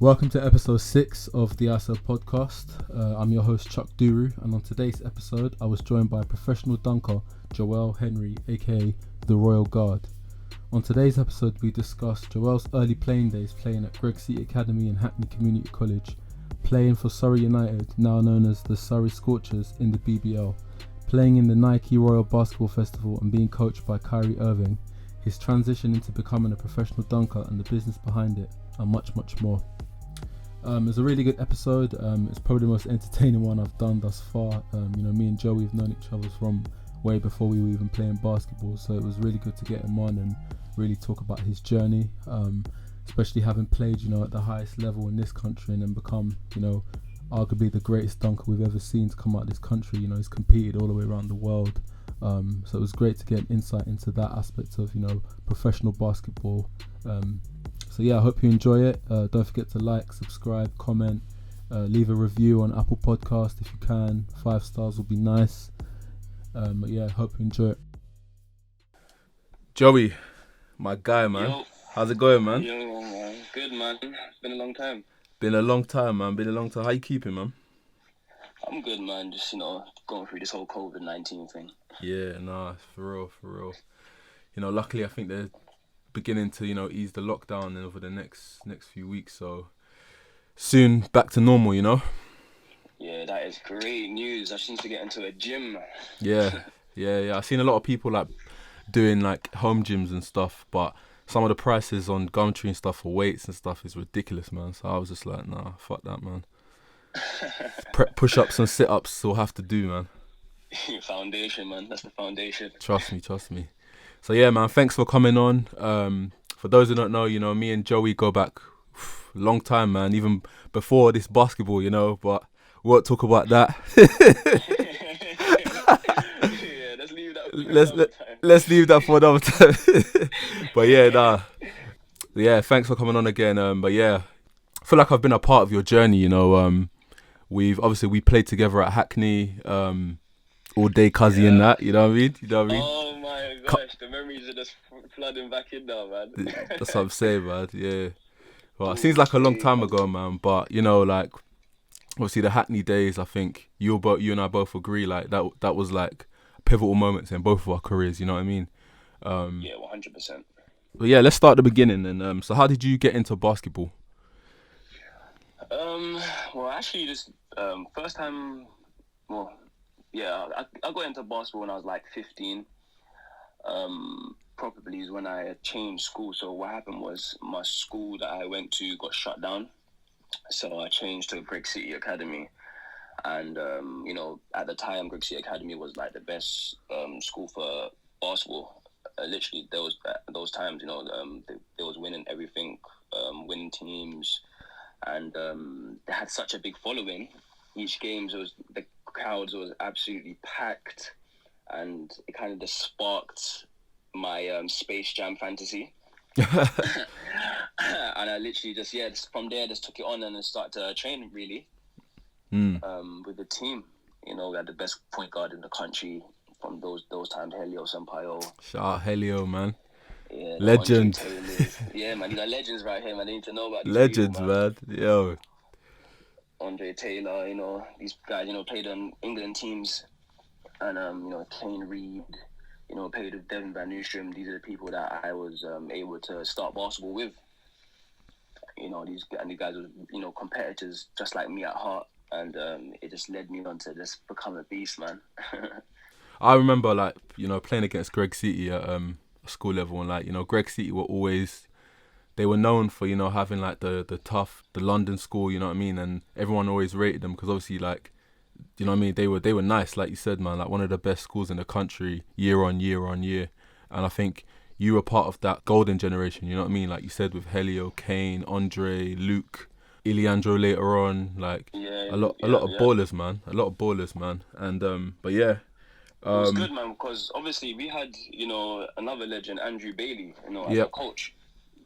Welcome to episode 6 of the ISO podcast. I'm your host Chuck Duru, and on today's episode I was joined by professional dunker Joel Henry, aka the Royal Guard. On today's episode we discussed Joel's early playing days playing at Surrey Academy and Hackney Community College, playing for Surrey United, now known as the Surrey Scorchers, in the BBL, playing in the Nike Royal Basketball Festival and being coached by Kyrie Irving, his transition into becoming a professional dunker and the business behind it, and much more. It's a really good episode. It's probably the most entertaining one I've done thus far. Me and Joey have known each other from way before we were even playing basketball, so it was really good to get him on and really talk about his journey, especially having played, at the highest level in this country and then become, arguably the greatest dunker we've ever seen to come out of this country. He's competed all the way around the world. So it was great to get an insight into that aspect of, professional basketball. So yeah, I hope you enjoy it. Don't forget to like, subscribe, comment, leave a review on Apple Podcast if you can. 5 stars will be nice. But yeah, hope you enjoy it. Joey, my guy, man. Yo. How's it going, man? Yo, man. Good, man. It's been a long time. Been a long time, man. How you keeping, man? I'm good, man. Just, going through this whole COVID-19 thing. Yeah, nah, for real. Luckily I think they're beginning to, ease the lockdown over the next few weeks, so soon back to normal, Yeah, that is great news. I just need to get into a gym. Yeah. I've seen a lot of people doing home gyms and stuff, but some of the prices on Gumtree and stuff for weights and stuff is ridiculous, man. So I was just like, nah, fuck that, man. Push-ups and sit-ups will have to do, man. Foundation, man. That's the foundation. Trust me. So yeah, man, thanks for coming on. For those who don't know, me and Joey go back a long time, man, even before this basketball, but we won't talk about that. Yeah, let's leave that let's leave that for another time. But yeah, thanks for coming on again. But yeah, I feel like I've been a part of your journey, we played together at Hackney, all day Cuzzy and that, you know what I mean? Oh my gosh, the memories are just flooding back in now, man. That's what I'm saying, man. Yeah. Well, it seems like a long time ago, man. But obviously the Hackney days, I think you and I both agree, that was pivotal moments in both of our careers. You know what I mean? Yeah, 100%. But yeah, let's start at the beginning. And so, how did you get into basketball? Well, actually, just first time. Well, yeah, I got into basketball when I was 15. Probably is when I changed school. So what happened was my school that I went to got shut down. So I changed to Surrey Academy. And, at the time, Surrey Academy was the best school for basketball. Literally, there was those times, they was winning everything, winning teams. And they had such a big following. Each game, the crowds was absolutely packed. And it kind of just sparked my Space Jam fantasy. And I literally just from there just took it on and then started to train really with the team. We had the best point guard in the country from those times, Helio Sampaio. Shout out Helio, man. Yeah, legend. Yeah, man, you got legends right here, man. They need to know about these legends, people, man. Yo. Andre Taylor, these guys, played on England teams. And, Kane Reed, played with Devin Van Newstrom. These are the people that I was able to start basketball with. These guys were, competitors just like me at heart. And it just led me on to just become a beast, man. I remember, playing against Greg City at school level. And, Greg City were always... They were known for, having, the tough, the London school, you know what I mean? And everyone always rated them because, obviously, you know what I mean? They were nice, like you said, man. One of the best schools in the country, year on year. And I think you were part of that golden generation, you know what I mean? Like you said, with Helio, Kane, Andre, Luke, Iliandro later on. A lot of ballers, man. And, but yeah. It was good, man, because obviously we had, another legend, Andrew Bailey, as a coach.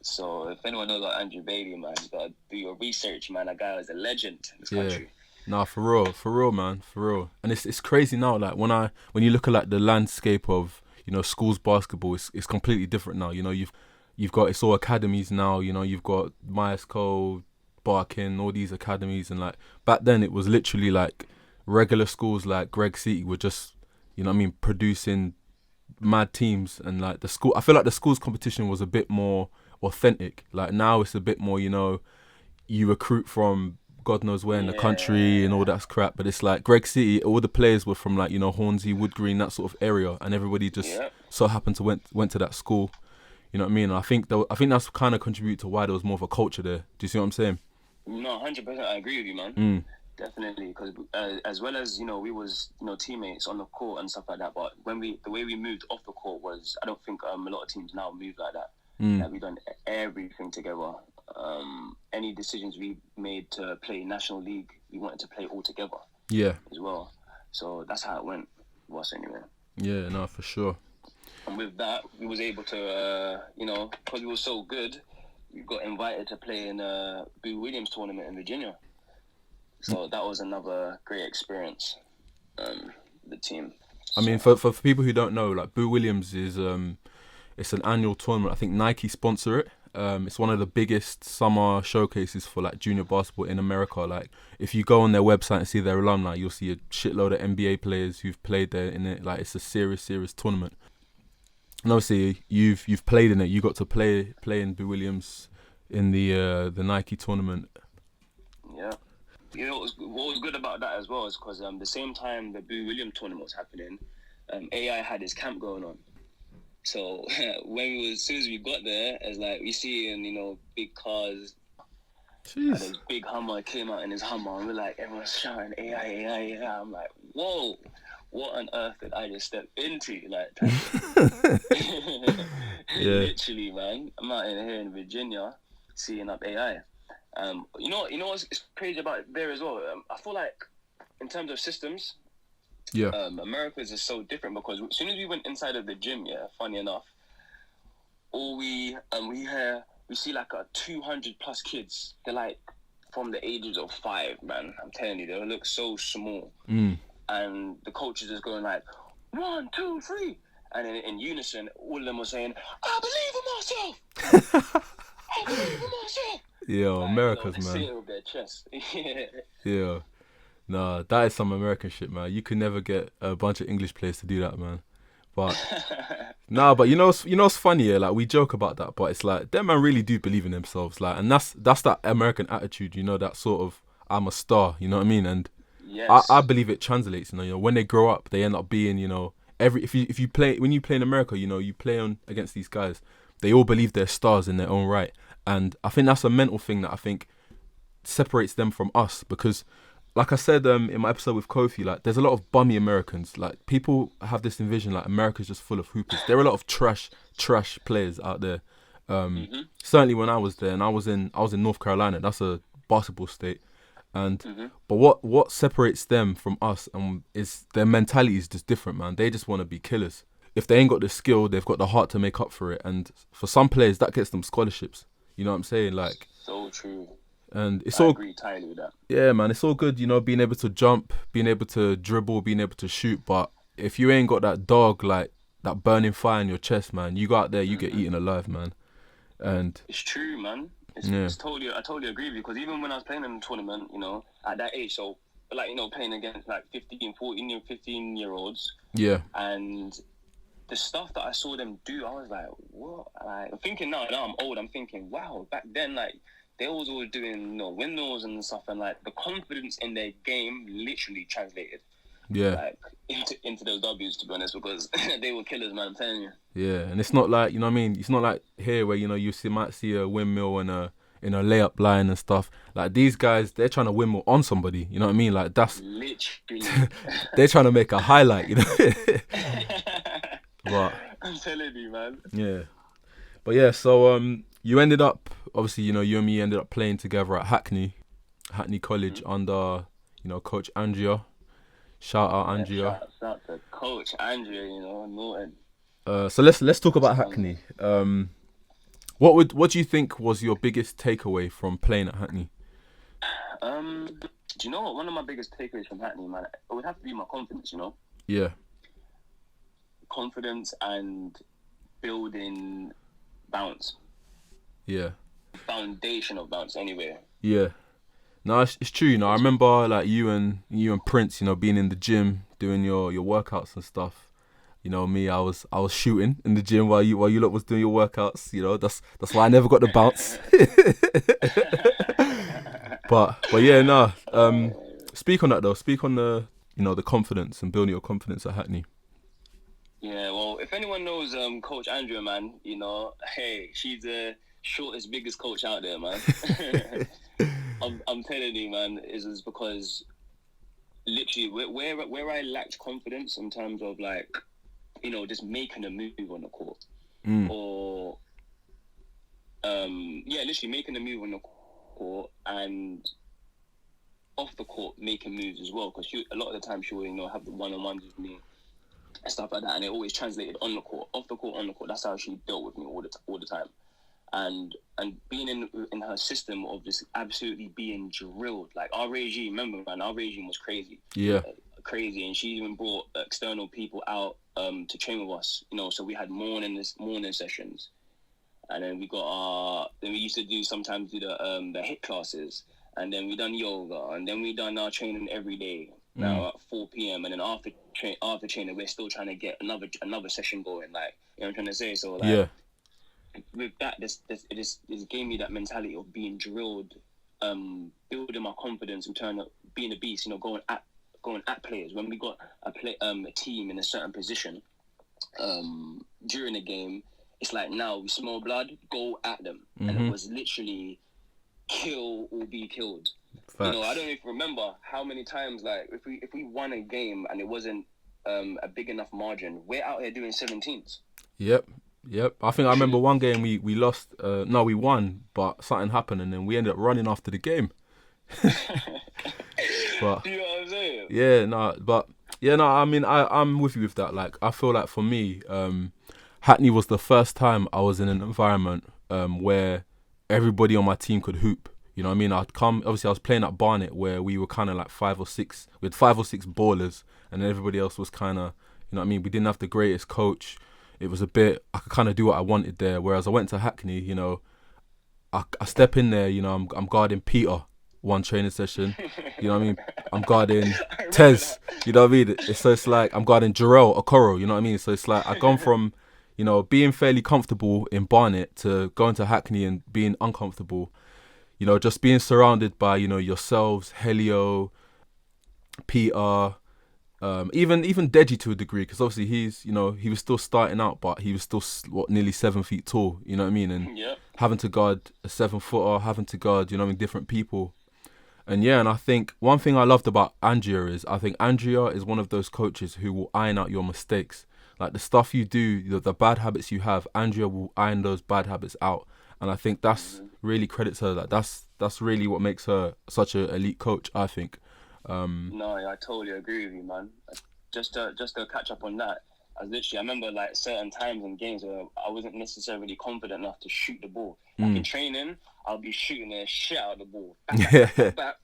So if anyone knows about Andrew Bailey, man, you got to do your research, man. That guy was a legend in this country. Nah, for real, man, for real. And it's crazy now. When you look at the landscape of schools basketball, it's completely different now. You've got, it's all academies now. You've got Myers Cole, Barking, all these academies, and like back then it was literally like regular schools like Greg City were just, you know what I mean, producing mad teams, and like the school, I feel like the school's competition was a bit more authentic. Like now it's a bit more, you know, you recruit from God knows where in the country and all that crap, but it's like Greg City, all the players were from like, you know, Hornsey, Wood Green, that sort of area, and everybody just so happened to went to that school. You know what I mean? And I think that's kind of contributed to why there was more of a culture there. Do you see what I'm saying? No, 100%. I agree with you, man. Definitely, because as well as, you know, we was, you know, teammates on the court and stuff like that. But the way we moved off the court was, I don't think a lot of teams now move like that. Like we done everything together. Any decisions we made to play National League, we wanted to play all together. Yeah. As well. So that's how it went. Was anyway. Yeah, no, for sure. And with that, we was able to, you know, because we were so good, we got invited to play in a Boo Williams tournament in Virginia. So that was another great experience. The team. I mean, for people who don't know, like Boo Williams is it's an annual tournament. I think Nike sponsor it. It's one of the biggest summer showcases for like junior basketball in America. Like if you go on their website and see their alumni, you'll see a shitload of NBA players who've played there in it. Like it's a serious tournament. And obviously you've played in it. You got to play in Boo Williams in the Nike tournament. Yeah. You know what was good about that as well is because the same time the Boo Williams tournament was happening, AI had his camp going on. So as soon as we got there, it's like we see in, you know, big cars. Jeez. And his big Hummer came out in his Hummer, and we're like, everyone's shouting AI. I'm like, whoa, what on earth did I just step into? Like, literally, man. I'm out here in Virginia, seeing up AI. You know what's crazy about it there as well? I feel like in terms of systems, America's is so different because as soon as we went inside of the gym, funny enough, all we see like 200 plus kids. They're like from the ages of 5, man. I'm telling you, they look so small. And the coaches is going like 1, 2, 3, and in unison, all of them were saying, "I believe in myself. I believe in myself." Yeah, like, America's, you know, man. Say it with their chest. Yeah. Nah, that is some American shit, man. You could never get a bunch of English players to do that, man. But but you know what's funny, yeah? Like we joke about that, but it's like them man really do believe in themselves, like, and that's that American attitude, you know, that sort of I'm a star, you know what I mean? And yes. I believe it translates, you know, when they grow up, they end up being, you know, if you play when you play in America, you know, you play on against these guys, they all believe they're stars in their own right, and I think that's a mental thing that I think separates them from us because. Like I said in my episode with Kofi, like there's a lot of bummy Americans. Like people have this envision like America's just full of hoopers. There are a lot of trash players out there. Certainly when I was there, and I was in North Carolina. That's a basketball state, and but what separates them from us is their mentality is just different, man. They just want to be killers. If they ain't got the skill, they've got the heart to make up for it. And for some players, that gets them scholarships. You know what I'm saying? Like so true. And I agree entirely with that. Yeah, man, it's all good, you know, being able to jump, being able to dribble, being able to shoot. But if you ain't got that dog, like that burning fire in your chest, man, you go out there, you get eaten alive, man. And it's true, man. I totally agree with you because even when I was playing in the tournament, you know, at that age, so like, you know, playing against like 15-year-olds. Yeah. And the stuff that I saw them do, I was like, what? Like, I'm thinking now I'm old. I'm thinking, wow, back then, like. They was always doing, you know, windmills and stuff, and like the confidence in their game literally translated, like into those W's, to be honest, because they were killers, man. I'm telling you. Yeah, and it's not like, you know what I mean. It's not like here where, you know, might see a windmill and a layup line and stuff. Like these guys, they're trying to windmill on somebody. You know what I mean? Like that's literally they're trying to make a highlight, you know. But I'm telling you, man. Yeah, but yeah, so you ended up. Obviously, you know, you and me ended up playing together at Hackney College under, you know, Coach Andrea. Shout out Andrea. Shout out to Coach Andrea, you know, Norton. So let's talk about Hackney. What do you think was your biggest takeaway from playing at Hackney? Do you know what? One of my biggest takeaways from Hackney, man, it would have to be my confidence, you know? Yeah. Confidence and building bounce. Yeah. Foundation of bounce anyway. Yeah. No, it's true. I remember like you and Prince, being in the gym doing your workouts and stuff. Me, I was shooting in the gym while you lot was doing your workouts. That's why I never got the bounce. But yeah, no. Speak on that though. Speak on the confidence and building your confidence at Hackney. Yeah, well, if anyone knows Coach Andrea, man, hey, she's the shortest, biggest coach out there, man. I'm telling you, man, is because literally where I lacked confidence in terms of like, just making a move on the court, or literally making a move on the court and off the court making moves as well. Because a lot of the time she would have the one-on-ones with me and stuff like that, and it always translated on the court, off the court, on the court. That's how she dealt with me all the time. And being in her system of just absolutely being drilled, like our regime. Remember, man, our regime was crazy. Yeah, crazy, and she even brought external people out to train with us. So we had morning sessions, and then we used to sometimes do the HIIT classes, and then we done yoga, and then we done our training every day. Now at 4 p.m. and then after training, we're still trying to get another session going. Like, what I'm trying to say. So like, yeah. With that, this gave me that mentality of being drilled, building my confidence and being a beast. Going at players when we got a team in a certain position during the game. It's like, now we smell blood, go at them, and it was literally kill or be killed. Facts. I don't even remember how many times, like, if we won a game and it wasn't a big enough margin, we're out here doing 17s. Yep. I think I remember one game we lost. No, we won, but something happened, and then we ended up running after the game. But you know what I'm saying? Yeah, no, but yeah, no. I mean, I'm with you with that. Like, I feel like for me, Hackney was the first time I was in an environment where everybody on my team could hoop. You know what I mean? Obviously I was playing at Barnet, where we were kind of like 5 or 6. We had 5 or 6 ballers, and then everybody else was kind of, you know what I mean? We didn't have the greatest coach. It was a bit, I could kind of do what I wanted there. Whereas I went to Hackney, I step in there, I'm guarding Peter one training session. You know what I mean? I'm guarding Tez. You know what I mean? It's like I'm guarding Jarrell Okoro. You know what I mean? So it's like I've gone from, being fairly comfortable in Barnet to going to Hackney and being uncomfortable. Just being surrounded by, yourselves, Helio, Peter, even Deji to a degree, because obviously he's, he was still starting out, but he was still nearly 7 feet tall. You know what I mean? And having to guard a 7-footer, having to guard, different people. And yeah, and I think one thing I loved about Andrea is I think Andrea is one of those coaches who will iron out your mistakes. Like, the stuff you do, the bad habits you have, Andrea will iron those bad habits out. And I think that's really credits her. Like, that's really what makes her such an elite coach, I think. No, I totally agree with you, man. Just to catch up on that, I remember like certain times in games where I wasn't necessarily confident enough to shoot the ball. Like in training, I'll be shooting the shit out of the ball. Back.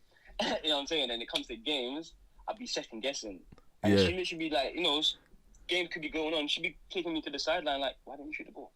You know what I'm saying? And it comes to games, I'll be second guessing. And she literally be like, game could be going on. She'd be taking me to the sideline like, why don't you shoot the ball?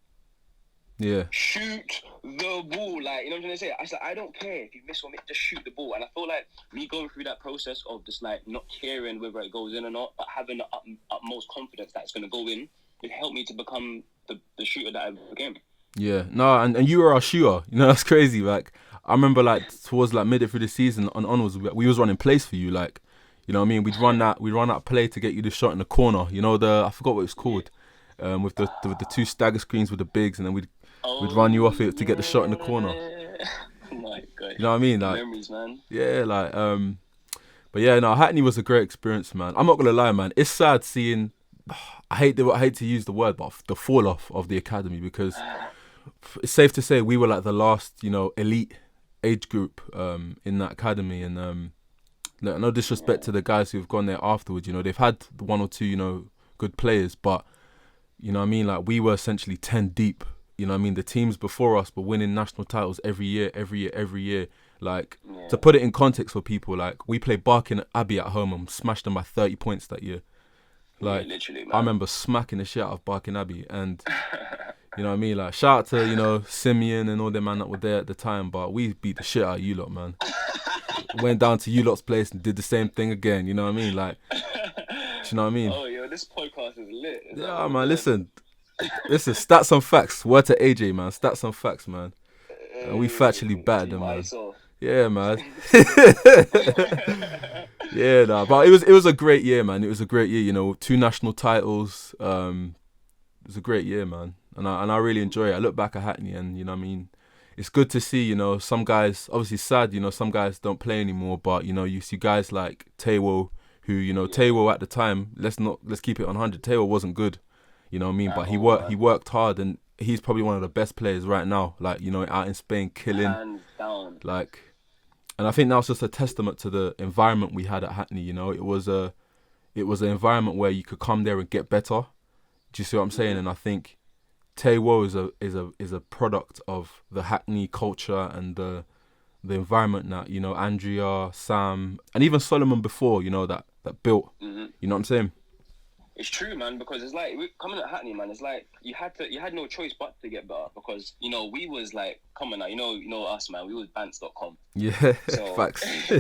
Yeah. Shoot the ball. Like, you know what I'm trying to say? I said, I don't care if you miss or miss, just shoot the ball. And I feel like me going through that process of just like not caring whether it goes in or not, but having the utmost confidence that it's going to go in, it helped me to become the shooter that I became. Yeah. No, and you were our shooter. That's crazy. Like, I remember like towards like midway through the season and onwards, we was running plays for you. Like, you know what I mean? We'd run that play to get you the shot in the corner. I forgot what it was called. With the 2 stagger screens with the bigs, and then we'd run you off it to get the shot in the corner. Oh my God. You know what I mean? Like, memories, man. Yeah, like but yeah, no, Hackney was a great experience, man. I'm not gonna lie, man. It's sad seeing. I hate to use the word, but the fall off of the academy, because it's safe to say we were like the last, elite age group in that academy, and no disrespect to the guys who've gone there afterwards. They've had 1 or 2, good players, but you know what I mean. Like, we were essentially 10 deep. You know what I mean? The teams before us were winning national titles every year. Like, to put it in context for people, like, we played Barking Abbey at home and smashed them by 30 points that year. Like, literally, man. I remember smacking the shit out of Barking Abbey, and You know what I mean? Like, shout out to, you know, Simeon and all them man that were there at the time, but we beat the shit out of you lot, man. Went down to you lot's place and did the same thing again, you know what I mean? Like, do you know what I mean? Oh, yo, this podcast is lit. Yeah, man, listen, stats and facts. Word to AJ, man. Stats and facts, man. We factually battered them, man. Yeah, man. Yeah, nah, but it was a great year, man. It was a great year, you know, 2 national titles. It was a great year, man. And I really enjoy it. I look back at Hackney and, you know what I mean, it's good to see, you know, some guys, obviously sad, you know, some guys don't play anymore, but, you know, you see guys like Taiwo, who, you know, Taiwo at the time, let's keep it on 100. Taiwo wasn't good, you know what I mean, but he worked hard, and he's probably one of the best players right now, like, you know, out in Spain, killing. Hands down. Like, and I think that's just a testament to the environment we had at Hackney, you know. It was an environment where you could come there and get better. Do you see what I'm saying? And I think Taiwo is a product of the Hackney culture and the environment that, you know, Andrea, Sam, and even Solomon before, you know, that built. You know what I'm saying? It's true, man, because it's like coming at Hackney, man. It's like you had no choice but to get better, because, you know, we was like, come on now, you know us, man. We was bants.com. Yeah, so, facts. So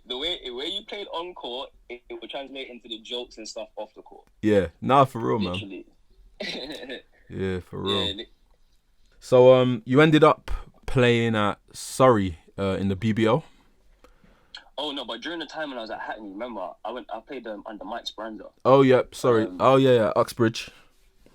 the way you played on court, it would translate into the jokes and stuff off the court. Yeah, nah, for real, literally. Man. Yeah, for real. Yeah. So you ended up playing at Surrey in the BBL. Oh no, but during the time when I was at Hackney, remember I played under Mike Speranza. Oh yeah, sorry. Uxbridge.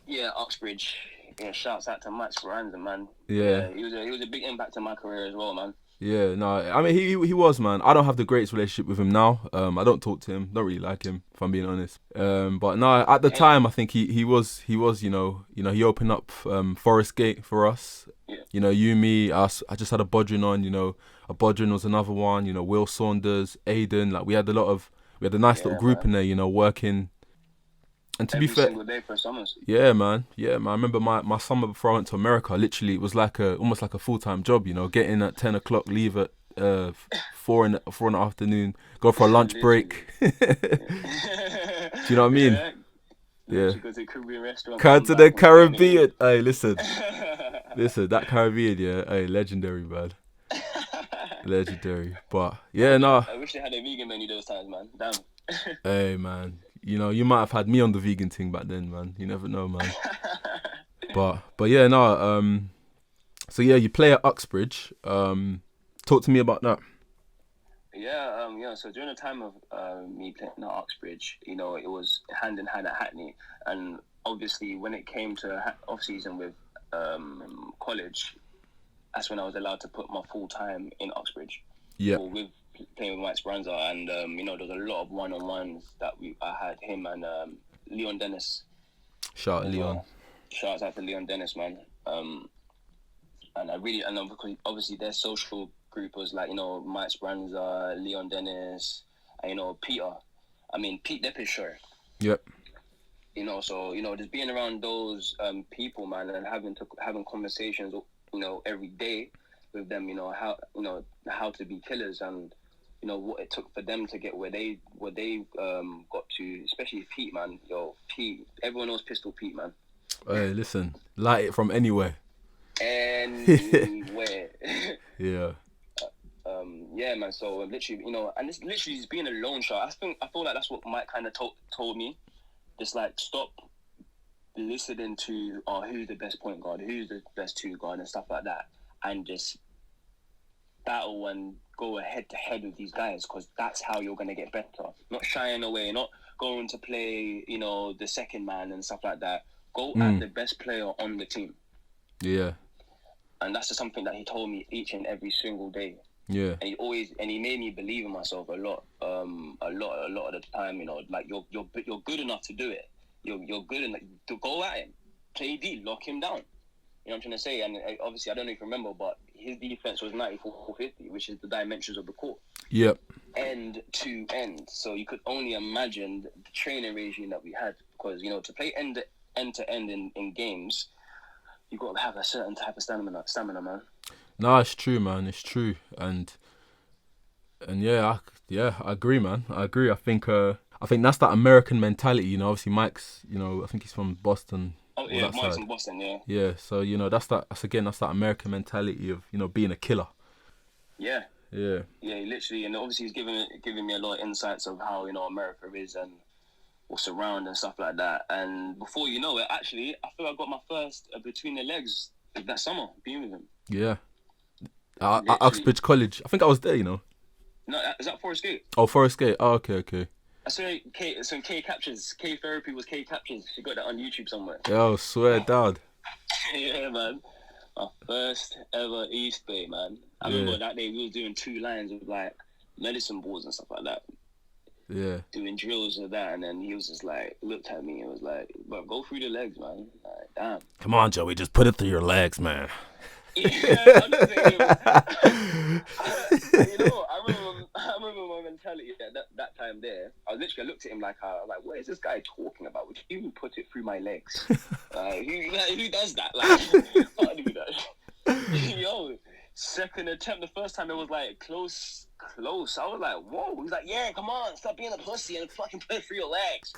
Yeah, Uxbridge. Yeah, shouts out to Mike Speranza, man. Yeah. He was a big impact in my career as well, man. Yeah, no, I mean he was, man. I don't have the greatest relationship with him now. I don't talk to him. Don't really like him, if I'm being honest. But no, at the time I think he was, you know, he opened up Forest Gate for us. Yeah. You know, you, me, us. I just had a Bodrin on. You know, a Bodrin was another one. You know, Will Saunders, Aiden. Like we had a nice little group in there. You know, working. And to be fair, single day for summers. Yeah, man. I remember my summer before I went to America. Literally, it was like almost like a full-time job. You know, get in at 10 o'clock, leave at 4 in the afternoon, go for a lunch break. Do you know what I mean? Yeah. Go to the Caribbean restaurant. To the Caribbean. Hey, listen, that Caribbean, yeah. Hey, legendary, man. Legendary. But yeah, no. I wish they had a vegan menu those times, man. Damn. Hey, man. You know, you might have had me on the vegan thing back then, man. You never know, man. but yeah, no. So yeah, you play at Uxbridge. Talk to me about that. Yeah. So during the time of me playing at Uxbridge, you know, it was hand in hand at Hackney, and obviously when it came to off season with college, that's when I was allowed to put my full time in Uxbridge. Yeah. With playing with Mike Speranza, and you know, there's a lot of one-on-ones that I had him and Leon Dennis. Shout out Leon. Shout out to Leon Dennis, man. And because obviously their social group was like, you know, Mike Speranza, Leon Dennis, and, you know, Peter. I mean, Pete Depishow. Yep. You know, so, you know, just being around those people, man, and having conversations, you know, every day with them, you know how to be killers, and you know what it took for them to get where they got to, especially Pete, man. Pete, everyone knows Pistol Pete, man. Hey, listen, light it from anywhere. Anywhere. Yeah. Yeah, man. So literally, you know, and it's literally just being a lone shot. I feel like that's what Mike kind of told me. Just like stop listening to who's the best point guard, who's the best two guard, and stuff like that, and just battle and go head to head with these guys, because that's how you're going to get better. Not shying away, not going to play, you know, the second man and stuff like that. Go at the best player on the team. Yeah. And that's just something that he told me each and every single day. Yeah. And he made me believe in myself a lot of the time. You know, like you're good enough to do it. You're good enough to go at him, play D, lock him down. You know what I'm trying to say? And obviously, I don't know if you remember, but his defense was 94-50, which is the dimensions of the court. Yep. End to end. So you could only imagine the training regime that we had, because, you know, to play end to end in games, you've got to have a certain type of stamina, man. No, it's true, man. It's true. And yeah, I agree, man. I agree. I think that's that American mentality, you know. Obviously, Mike's, you know, I think he's from Boston. Oh all yeah, that Mike's side. in Boston. Yeah. Yeah, so that's that American mentality of being a killer. Yeah. Yeah, Yeah, literally, and obviously he's giving me a lot of insights of how America is and what's around and stuff like that. And before you know it, actually, I feel I got my first between the legs that summer being with him. yeah. At Literally, Uxbridge College, I think I was there. no, is that Forest Gate? Oh, Forest Gate. Oh, okay. So K captures, K therapy was K captures. She got that on YouTube somewhere. Yo, swear down. Yeah, man. My first ever East Bay, man. I Yeah, remember that day we was doing 2 lines with like medicine balls and stuff like that. yeah. Doing drills and that, and then he was just like, looked at me and was like, "Bro, go through the legs, man." Like, damn. Come on, Joey, just put it through your legs, man. Yeah, I'm just saying. I remember my mentality at that time there. I looked at him like, what is this guy talking about? Would you even put it through my legs? Who does that? Like, I do that. Yo, second attempt. The first time it was like close. I was like, whoa. He's like, yeah, come on, stop being a pussy and fucking put it through your legs.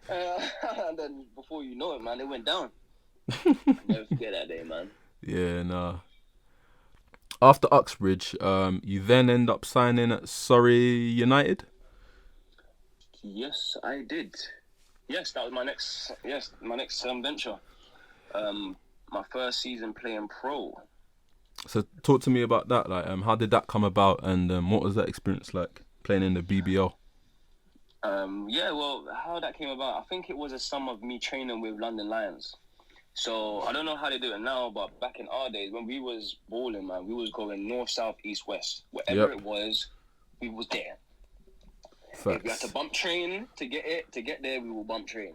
And then before you know it, man, it went down. I'll never forget that day, man. Yeah, nah. After Uxbridge, you then end up signing at Surrey United. Yes, I did. Yes, that was my next venture. My first season playing pro. So talk to me about that. Like, how did that come about, and what was that experience like playing in the BBL? Well, how that came about, I think it was a sum of me training with London Lions. So I don't know how they do it now, but back in our days when we was balling, man, we was going north, south, east, west. Wherever it was, we was there. Facts. If we had to bump train to get there, we will bump train.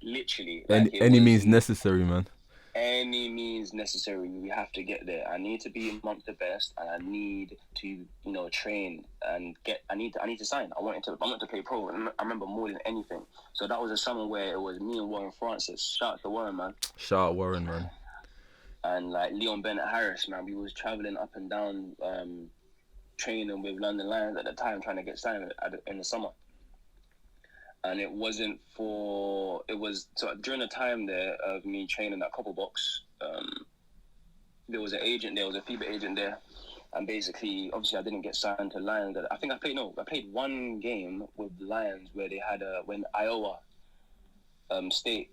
Literally. Any means necessary, man. Any means necessary, we have to get there. I need to be amongst the best, and I need to, train and get. I need to sign. I wanted to play pro. And I remember more than anything. So that was a summer where it was me and Warren Francis. Shout out to Warren, man. Shout out Warren, man. And like Leon Bennett Harris, man. We was traveling up and down, training with London Lions at the time, trying to get signed in the summer. And it was during the time there of me training at Copper Box, there was an agent there, was a FIBA agent there. And basically, obviously I didn't get signed to Lions. I played one game with Lions where they had when Iowa State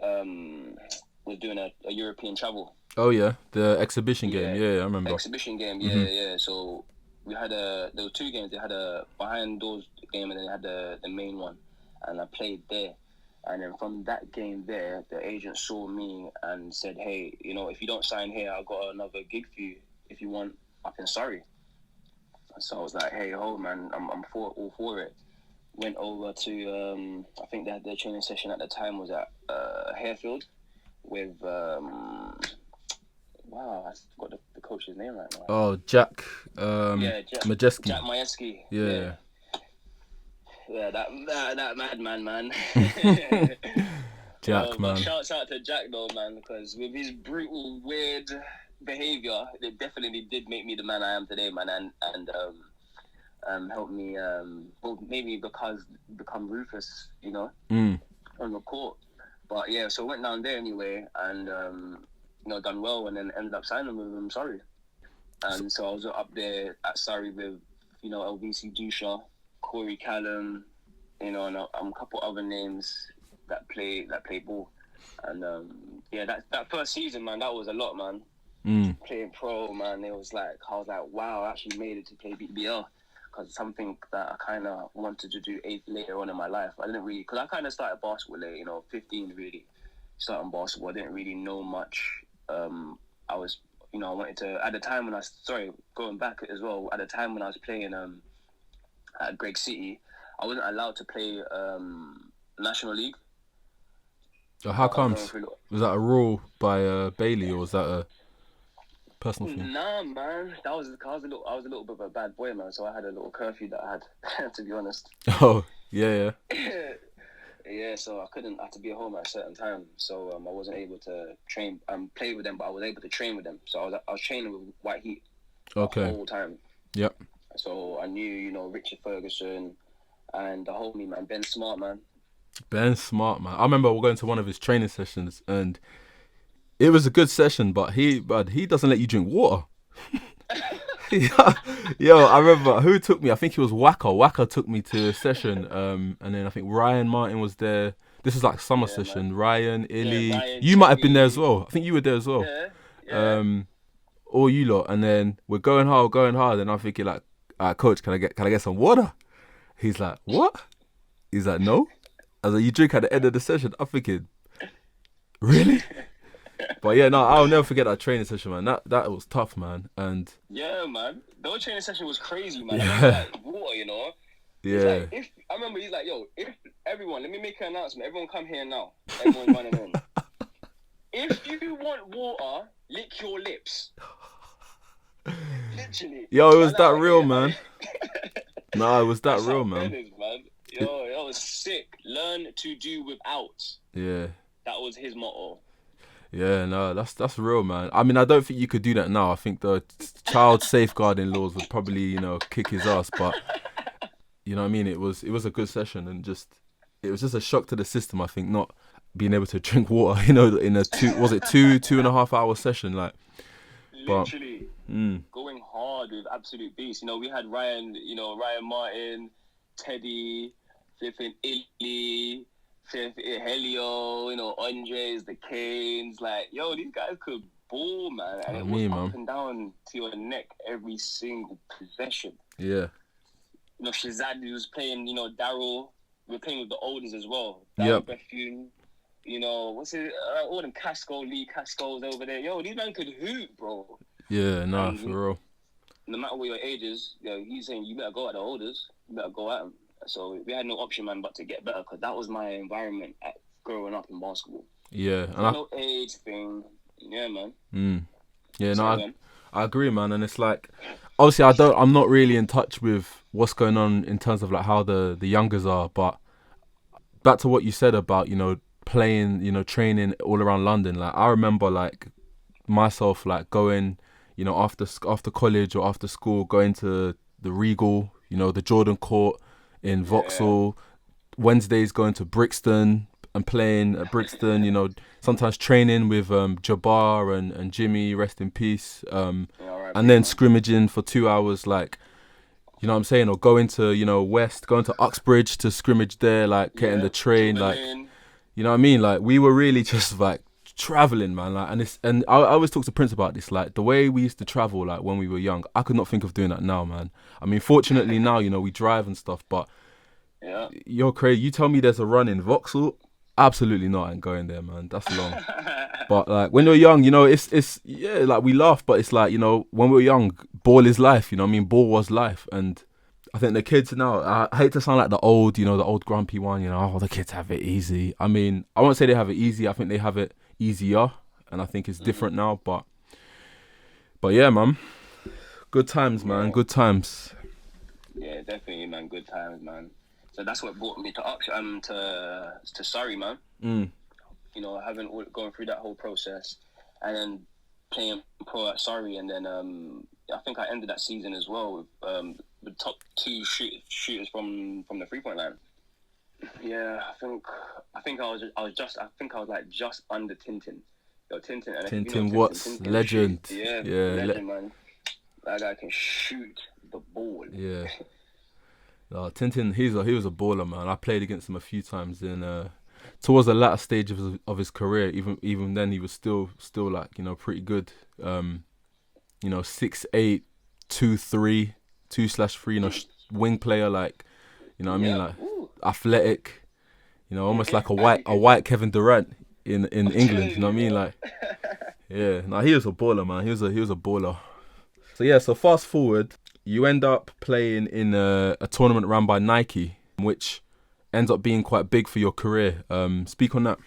was doing a European travel. Oh yeah, the exhibition game. Yeah, I remember. Exhibition game, yeah. So we had there were 2 games. They had a behind doors game and then they had the main one, and I played there. And then from that game there, the agent saw me and said, "Hey, if you don't sign here, I've got another gig for you if you want up in Surrey." So I was like, "Hey, hold man, I'm all for it." Went over to I think their training session at the time was at Harefield with wow, I forgot the coach's name right now. Oh, Jack. Majeski. Jack Majeski. Yeah. Yeah, that madman, man. Jack, man. Shouts out to Jack though, man, because with his brutal, weird behavior, it definitely did make me the man I am today, man, and helped me, made me become ruthless, on the court. But yeah, so I went down there anyway, and done well, and then ended up signing with him. Sorry, and so I was up there at Surrey with LVC Dusha, Corey Callum, and a couple other names that play ball, and that first season, man, that was a lot, man. Playing pro, man, I was like, wow, I actually made it to play BBL, because it's something that I kind of wanted to do later on in my life. I didn't really, because I kind of started basketball late, 15 really, starting basketball. I didn't really know much. I was, I wanted to, at the time when going back as well, at the time when I was playing at Greg City, I wasn't allowed to play National League. So how comes? Was that a rule by Bailey, or was that a personal thing? Nah, man. I was a little bit of a bad boy, man. So I had a little curfew that I had, to be honest. Oh, yeah. Yeah, so I had to be at home at a certain time. So I wasn't able to train, play with them, but I was able to train with them. So I was training with White Heat the whole time. Yep. So I knew, Richard Ferguson and the homie, man, Ben Smart, man. Ben's smart, man. I remember going to one of his training sessions, and it was a good session, but he doesn't let you drink water. Yo, I remember who took me. I think it was Waka. Waka took me to a session, and then I think Ryan Martin was there. This is like summer Yeah, man. session. Ryan, Yeah, Illy, Ryan, you might have been there as Cherry. well. I think you were there as well. Yeah, yeah. Um, all you lot, and then we're going hard, and I'm thinking like, coach, can I get some water? He's like, what? He's like, no. I was like, you drink at the end of the session. I'm thinking, really? But yeah, no, I'll never forget that training session, man. That was tough, man. And Yeah, man. The whole training session was crazy, man. I remember yeah, like water, you know. He's yeah, like, if I remember, he's like, yo, if everyone, let me make an announcement. Everyone, come here now. Everyone's running in. If you want water, lick your lips. Literally. yo, it was Man, that out real, here. man. No, it was that That's real, how Ben man. is, man. Yo, that was sick. Learn to do without. Yeah, That was his motto. yeah, no, that's real, man. I mean, I don't think you could do that now. I think the child safeguarding laws would probably, kick his ass. But you know what I mean? It was a good session, and it was just a shock to the system. I think not being able to drink water, in a 2.5 hour session, like. But Literally mm, going hard with absolute beast. You know, we had Ryan, Ryan Martin, Teddy, flipping Illy, flipping Helio, Andres, the Canes. Like, yo, these guys could ball, man. And it was me, up man. and down to your neck every single possession. Yeah, Shazad, who was playing, Daryl. We were playing with the olders as well. Yep. Daryl Bethune. What's it? All them Lee Casco's over there. Yo, these men could hoot, bro. yeah, nah, And for real. no matter what your age is, he's saying you better go at the olders. You better go at them. So we had no option, man, but to get better, because that was my environment growing up in basketball. Yeah, and No age thing. Yeah, man. yeah, no, Sorry, man. I agree, man. And it's like, obviously, I'm not really in touch with what's going on in terms of like how the youngers are. But back to what you said about playing, training all around London. Like I remember like myself like going, after college or after school, going to the Regal, the Jordan Court in Vauxhall. Wednesdays going to Brixton and playing at Brixton. Sometimes training with Jabbar and Jimmy, rest in peace. And then scrimmaging for 2 hours, like, you know what I'm saying, or going to West, going to Uxbridge to scrimmage there, like getting the train, like, you know what I mean, like we were really just like traveling, man, like, and I always talk to Prince about this, like the way we used to travel, like when we were young. I could not think of doing that now, man. I mean, fortunately now, we drive and stuff, but you're crazy. You tell me there's a run in Vauxhall, absolutely not. I ain't going there, man. That's long. But like when you're young, it's yeah, like we laugh, but it's like, when we were young, ball is life. You know what I mean? Ball was life, and I think the kids now, I hate to sound like the old grumpy one, oh, the kids have it easy. I mean, I won't say they have it easy. I think they have it easier, and I think it's different now. But yeah, man, good times, man, good times. Yeah, definitely, man. Good times, man. So that's what brought me to Surrey, man. Going through that whole process, and then playing pro at Surrey, and then I think I ended that season as well with the top two shooters from the 3-point line. Yeah, I think I was like just under Tintin. Yo, Tintin, and Tintin Watts, legend. Yeah, legend, man. That guy can shoot the ball. Yeah. Tintin, he was a baller, man. I played against him a few times towards the latter stage of his career. Even then, he was still like pretty good. 6'8", 2'3", 2/3. Wing player, like what I mean, like athletic. Almost like a white Kevin Durant in England. You know what I mean, like yeah. No, he was a baller, man. He was a baller. So yeah, so fast forward. You end up playing in a tournament run by Nike, which ends up being quite big for your career. Speak on that.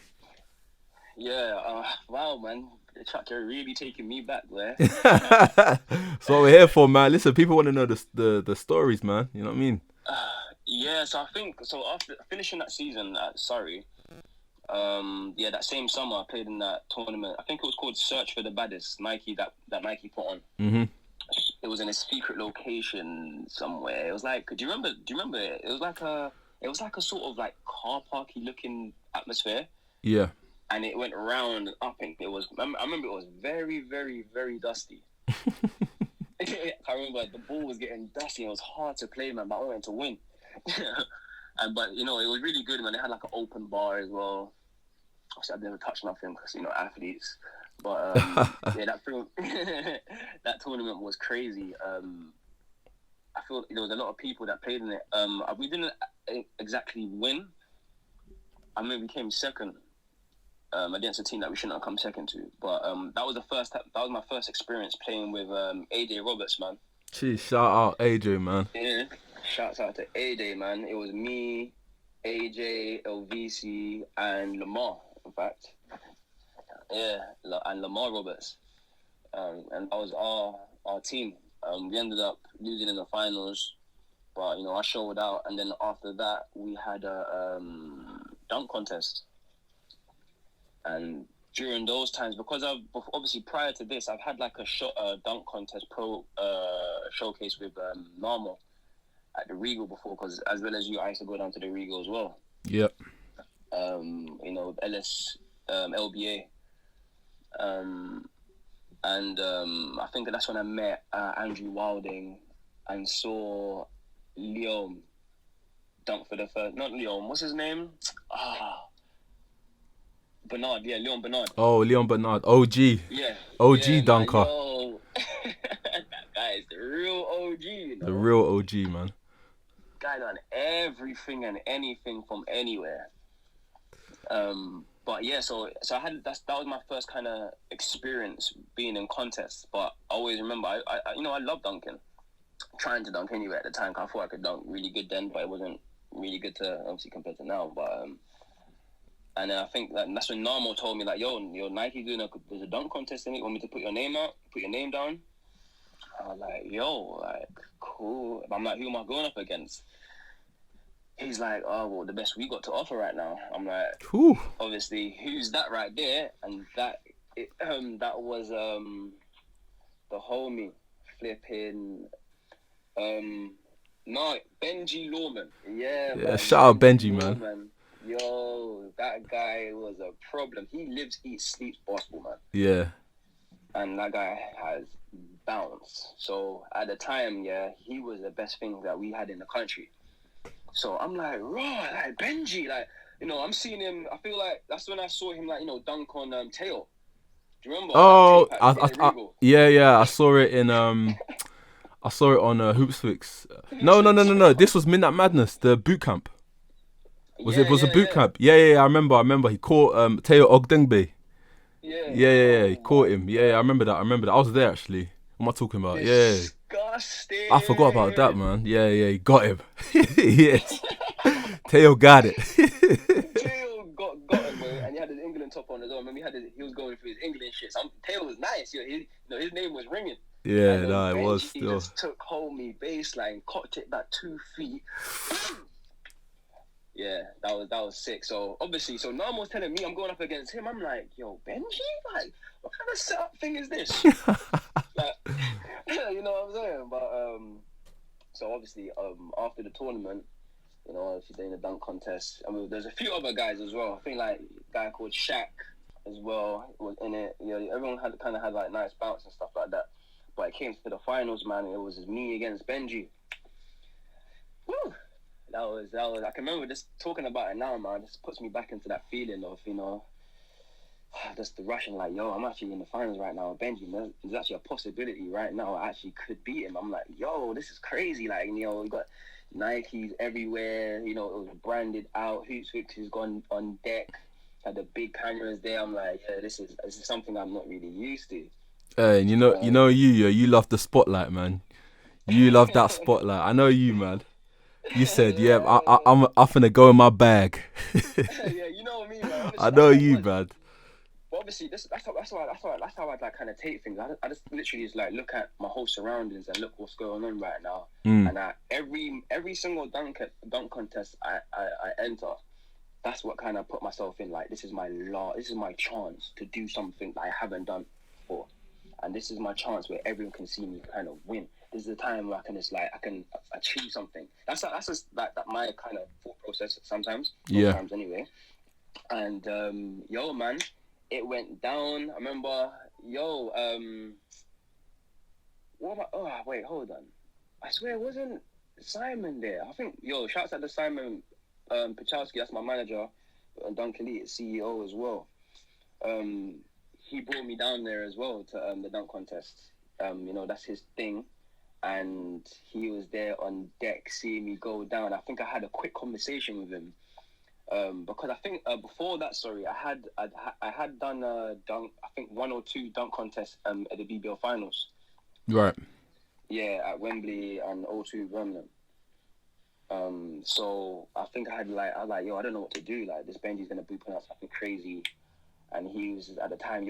Yeah, wow, man. Chuck, you're really taking me back there. That's what we're here for, man. Listen, people want to know the stories, man. You know what I mean? Yeah, so I think, after finishing that season at Surrey, that same summer I played in that tournament. I think it was called Search for the Baddest, Nike, that Nike put on. Mm-hmm. It was in a secret location somewhere. It was like, do you remember it? It was like it was like a sort of like car parky looking atmosphere. Yeah. And it went round and up, and it was. I remember it was very, very, very dusty. I remember the ball was getting dusty. It was hard to play, man, but I wanted to win. But it was really good, man. They had like an open bar as well. Obviously, I've never touched nothing because Athletes. But that tournament was crazy. I feel there was a lot of people that played in it. We didn't exactly win. I mean, we came second against a team that we shouldn't have come second to. But that was my first experience playing with AJ Roberts, man. Jeez, shout out AJ, man. Yeah, shouts out to AJ, man. It was me, AJ, LVC, and Lamar, in fact. Yeah, and Lamar Roberts. And that was our team. We ended up losing in the finals, but I showed out, and then after that we had a dunk contest. And during those times, because obviously prior to this, I've had like a dunk contest showcase with Normal at the Regal before, because as well as you, I used to go down to the Regal as well. Yep. LS LBA. And I think that's when I met Andrew Wilding and saw Leon dunk for the first. Not Leon. What's his name? Bernard. Yeah, Leon Bernard. Oh, Leon Bernard. OG. Yeah. OG dunker. Man, that guy is the real OG. The real OG, man. Guy done everything and anything from anywhere. But yeah, so I had that was my first kind of experience being in contests. But I always remember, I love dunking, trying to dunk anyway at the time. 'Cause I thought I could dunk really good then, but it wasn't really good to obviously compared to now. But and then I think that's when Narmo told me like, yo, Nike there's a dunk contest in it. Want me to put your name down? I was like, yo, like cool. I'm like, who am I going up against? He's like, oh, well, the best we got to offer right now. I'm like, whew. Obviously, who's that right there? And that was the homie flipping, Benji Lawman. Yeah, man, shout out Benji, man. Yo, that guy was a problem. He lives, eats, sleeps basketball, man. Yeah. And that guy has bounce. So at the time, yeah, he was the best thing that we had in the country. So I'm like, raw, like Benji, like, I'm seeing him. I feel like that's when I saw him, like, dunk on Teo. Do you remember? Oh, yeah. I saw it in I saw it on Hoopsfix. No. This was Midnight Madness, the boot camp. Was it a boot camp? Yeah. I remember. He caught Teo Ogdengbe. Yeah. He caught him. Yeah, I remember that. I was there actually. What am I talking about? Disgusting. I forgot about that, man. Yeah, he got him. Yes. Teo got it. Teo got him, bro, and he had his England top on as well. Remember, he was going for his England shit. Teo was nice. His name was ringing. Yeah, it was still. He just took homie baseline, cocked it back 2 feet. Yeah, that was sick. So obviously, Nam was telling me I'm going up against him. I'm like, yo, Benji, like, what kind of setup thing is this? Like, you know what I'm saying? But so obviously, after the tournament, obviously doing the dunk contest. I mean, there's a few other guys as well. I think like a guy called Shaq as well was in it. Everyone had like nice bounce and stuff like that. But it came to the finals, man. It was me against Benji. Woo! That was. I can remember just talking about it now, man. Just puts me back into that feeling of, just the rush and like, yo, I'm actually in the finals right now. Benji, there's actually a possibility right now I actually could beat him. I'm like, yo, this is crazy. Like, we got Nikes everywhere. It was branded out. Hoopsfix has gone on deck. Had the big cameras there. I'm like, yeah, this is something I'm not really used to. Hey, and you love the spotlight, man. You love that spotlight. I know you, man. You said, yeah, I'm finna go in my bag. Yeah, you know what I mean, man. I know you, man. But obviously, that's how I like kind of take things. I just literally just like look at my whole surroundings and look what's going on right now. And every single dunk contest I enter, that's what kind of put myself in. Like, this is my chance to do something that I haven't done before, and this is my chance where everyone can see me kind of win. This is the time where I can achieve something. That's just like my kind of thought process sometimes. Yeah. Sometimes anyway. And yo, man, it went down. I remember, what about? Oh, wait, hold on. I swear it wasn't Simon there. I think, shouts out to Simon Pachowski. That's my manager, and Duncan Lee, CEO as well. He brought me down there as well to the dunk contest. That's his thing. And he was there on deck seeing me go down. I think I had a quick conversation with him. Because I think before that, I had done dunk. I think 1 or 2 dunk contests at the BBL finals. Right. Yeah, at Wembley and O2 Birmingham. So I think I was like, I don't know what to do. Like, this Benji's gonna be putting out something crazy, and he was at the time,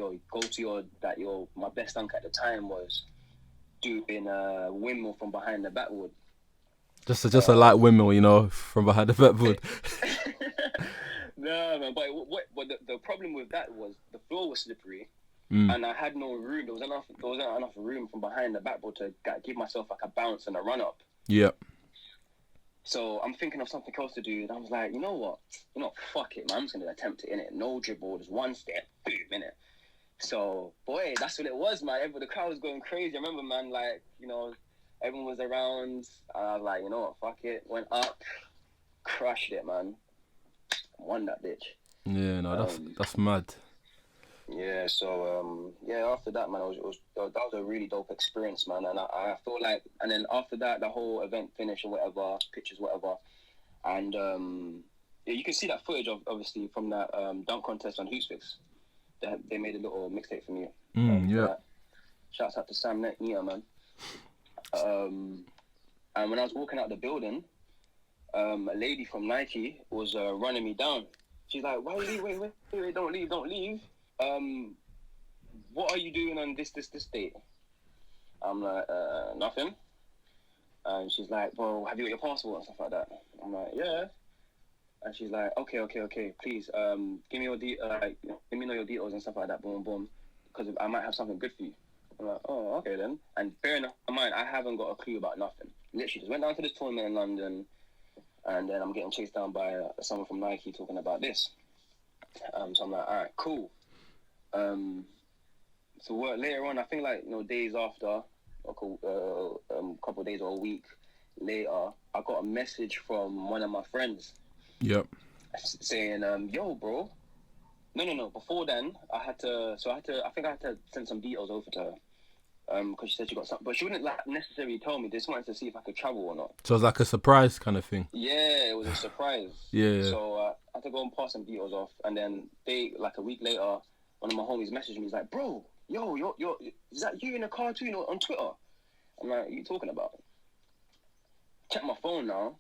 my best dunk at the time was doing a windmill from behind the backboard. Just a light windmill, from behind the backboard. No, man. But the problem with that was the floor was slippery, and I had no room. There wasn't enough room from behind the backboard to give myself like a bounce and a run up. Yeah. So I'm thinking of something else to do, and I was like, you know what? Fuck it, man. I'm just gonna attempt it, innit? No dribble, just one step, boom, innit? So, boy, that's what it was, man. The crowd was going crazy. I remember, man, everyone was around. And I was like, you know what? Fuck it. Went up, crushed it, man. Won that bitch. Yeah, no, that's mad. Yeah, so after that, man, that was a really dope experience, man. And I feel like, and then after that, the whole event finished or whatever, pictures, whatever, and you can see that footage obviously from that dunk contest on Hoopsfix. They made a little mixtape for me. Yeah. Shouts out to Sam Nia, man. And when I was walking out the building, a lady from Nike was running me down. She's like, "Why you leave? Wait, don't leave. What are you doing on this date?" I'm like, nothing. And she's like, "Well, have you got your passport and stuff like that?" I'm like, "Yeah." And she's like, okay, please, give me your let me know your details and stuff like that, boom, boom, because I might have something good for you. I'm like, oh, okay then. And bear in mind, I haven't got a clue about nothing. Literally, just went down to this tournament in London, and then I'm getting chased down by someone from Nike talking about this. So I'm like, all right, cool. So later on, I think days after, a couple of days or a week later, I got a message from one of my friends. Yep. Saying, yo, bro. No. Before then, I think I had to send some details over to her. Because she said she got something, but she wouldn't necessarily tell me. They just wanted to see if I could travel or not. So it was like a surprise kind of thing. Yeah, it was a surprise. Yeah. So I had to go and pass some details off, and then a week later, one of my homies messaged me. He's like, "Bro, yo, is that you in a cartoon on Twitter?" I'm like, "What are you talking about?" Check my phone now,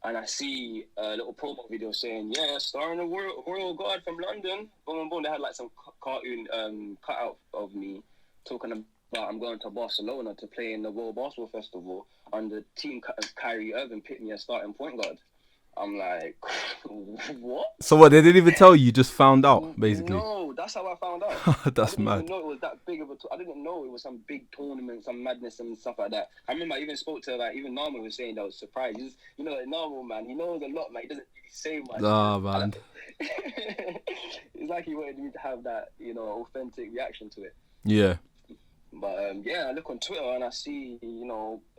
and I see a little promo video saying, "Yeah, starring a royal guard from London." Boom, boom, boom. They had some cartoon cutout of me talking about I'm going to Barcelona to play in the World Basketball Festival under team Kyrie Irving picked me as starting point guard. I'm like, what? So what? They didn't even tell you? Just found out, basically. No, that's how I found out. That's mad. I didn't even know it was that big of I didn't know it was some big tournament, some madness and stuff like that. I remember I even spoke to even Norman was saying that was surprised. Norman, man, he knows a lot, man. He doesn't really say much. Ah, man. It's like he wanted me to have that, authentic reaction to it. Yeah. But I look on Twitter and I see,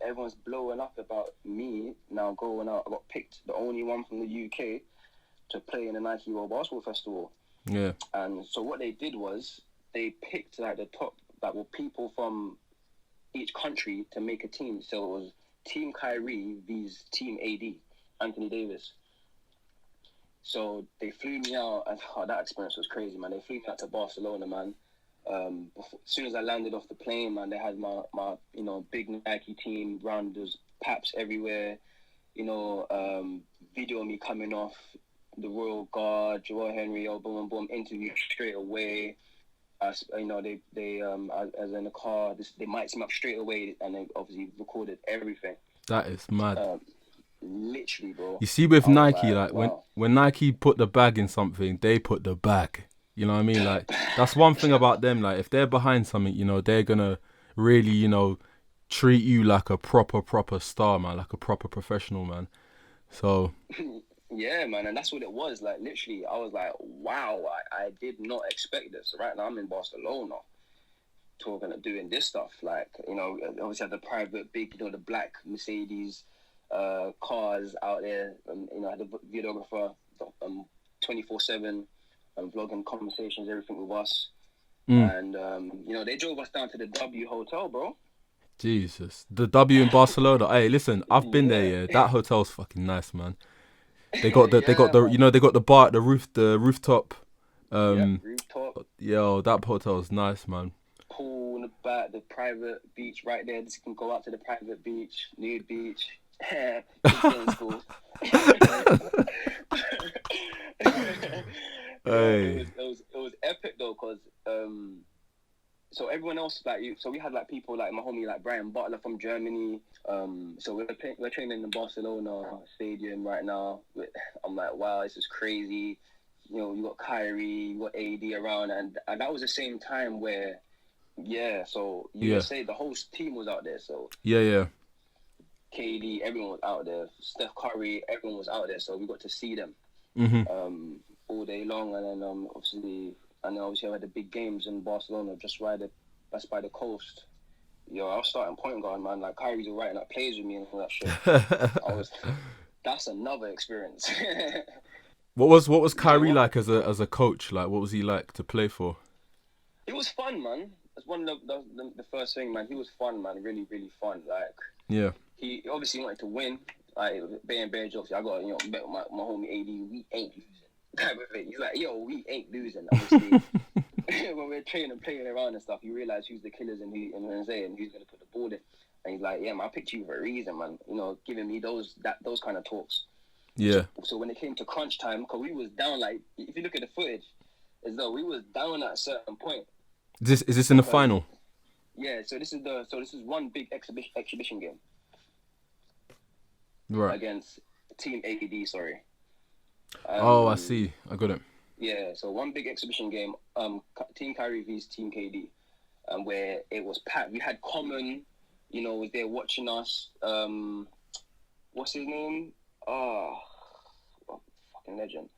everyone's blowing up about me now going out. I got picked, the only one from the UK, to play in the Nike World Basketball Festival. Yeah. And so what they did was they picked the top were people from each country to make a team. So it was Team Kyrie vs Team AD, Anthony Davis. So they flew me out, and that experience was crazy, man. They flew me out to Barcelona, man. As soon as I landed off the plane, man, they had my big Nike team round. There's paps everywhere, video of me coming off the Royal Guard, Joel Henry, boom, boom, interview straight away. They as in the car, they mic'd me up straight away, and they obviously recorded everything. That is mad. Literally, bro. You see, with Nike, wow. when Nike put the bag in something, they put the bag. You know what I mean? That's one thing about them. If they're behind something, they're gonna really, treat you like a proper star, man, like a proper professional, man. So Yeah, man, and that's what it was. Like, literally, I was like, wow, I did not expect this. Right now, I'm in Barcelona talking and doing this stuff. Like, obviously had the private, big, the black Mercedes cars out there. I had the videographer 24/7 vlogging conversations, everything with us. And, they drove us down to the W Hotel, bro. Jesus. The W in Barcelona. Hey, listen, I've been there, yeah. That hotel's fucking nice, man. They got the they got the bar at the rooftop. Rooftop. Yo, that hotel's nice, man. Pool in the back, the private beach right there. This can go out to the private beach, nude beach. In school. Hey. It was epic though, cause so everyone else so we had like people like my homie like Brian Butler from Germany. So we're training in Barcelona stadium right now. I'm like, wow, this is crazy. You got Kyrie, you got AD around, and that was the same time where, so USA, the whole team was out there. So KD, everyone was out there. Steph Curry, everyone was out there. So we got to see them all day long, and then obviously I had the big games in Barcelona just by the coast. Yo, I was starting point guard, man. Like Kyrie's writing up plays with me and all that shit. That's another experience. What was Kyrie like as a coach? Like, what was he like to play for? It was fun, man. That's one of the first thing, man. He was fun, man. Really, really fun. Like, he obviously wanted to win. Like, bare jokes. I got bet with my homie AD. We ain't losing. Type of thing. He's like, yo, we ain't losing. Obviously, when we're training and playing around and stuff, you realize who's the killers and who's gonna put the ball in. And he's like, yeah, man, I picked you for a reason, man. Giving me those kind of talks. Yeah. So when it came to crunch time, because we was down, like, if you look at the footage, as though we was down at a certain point. Is this in the final? Yeah. So this is one big exhibition game. Right. Against Team AD. Sorry. I see. I got it. Yeah. So one big exhibition game. Team Kyrie vs Team KD, where it was packed. We had Common, was there watching us. What's his name? Fucking legend.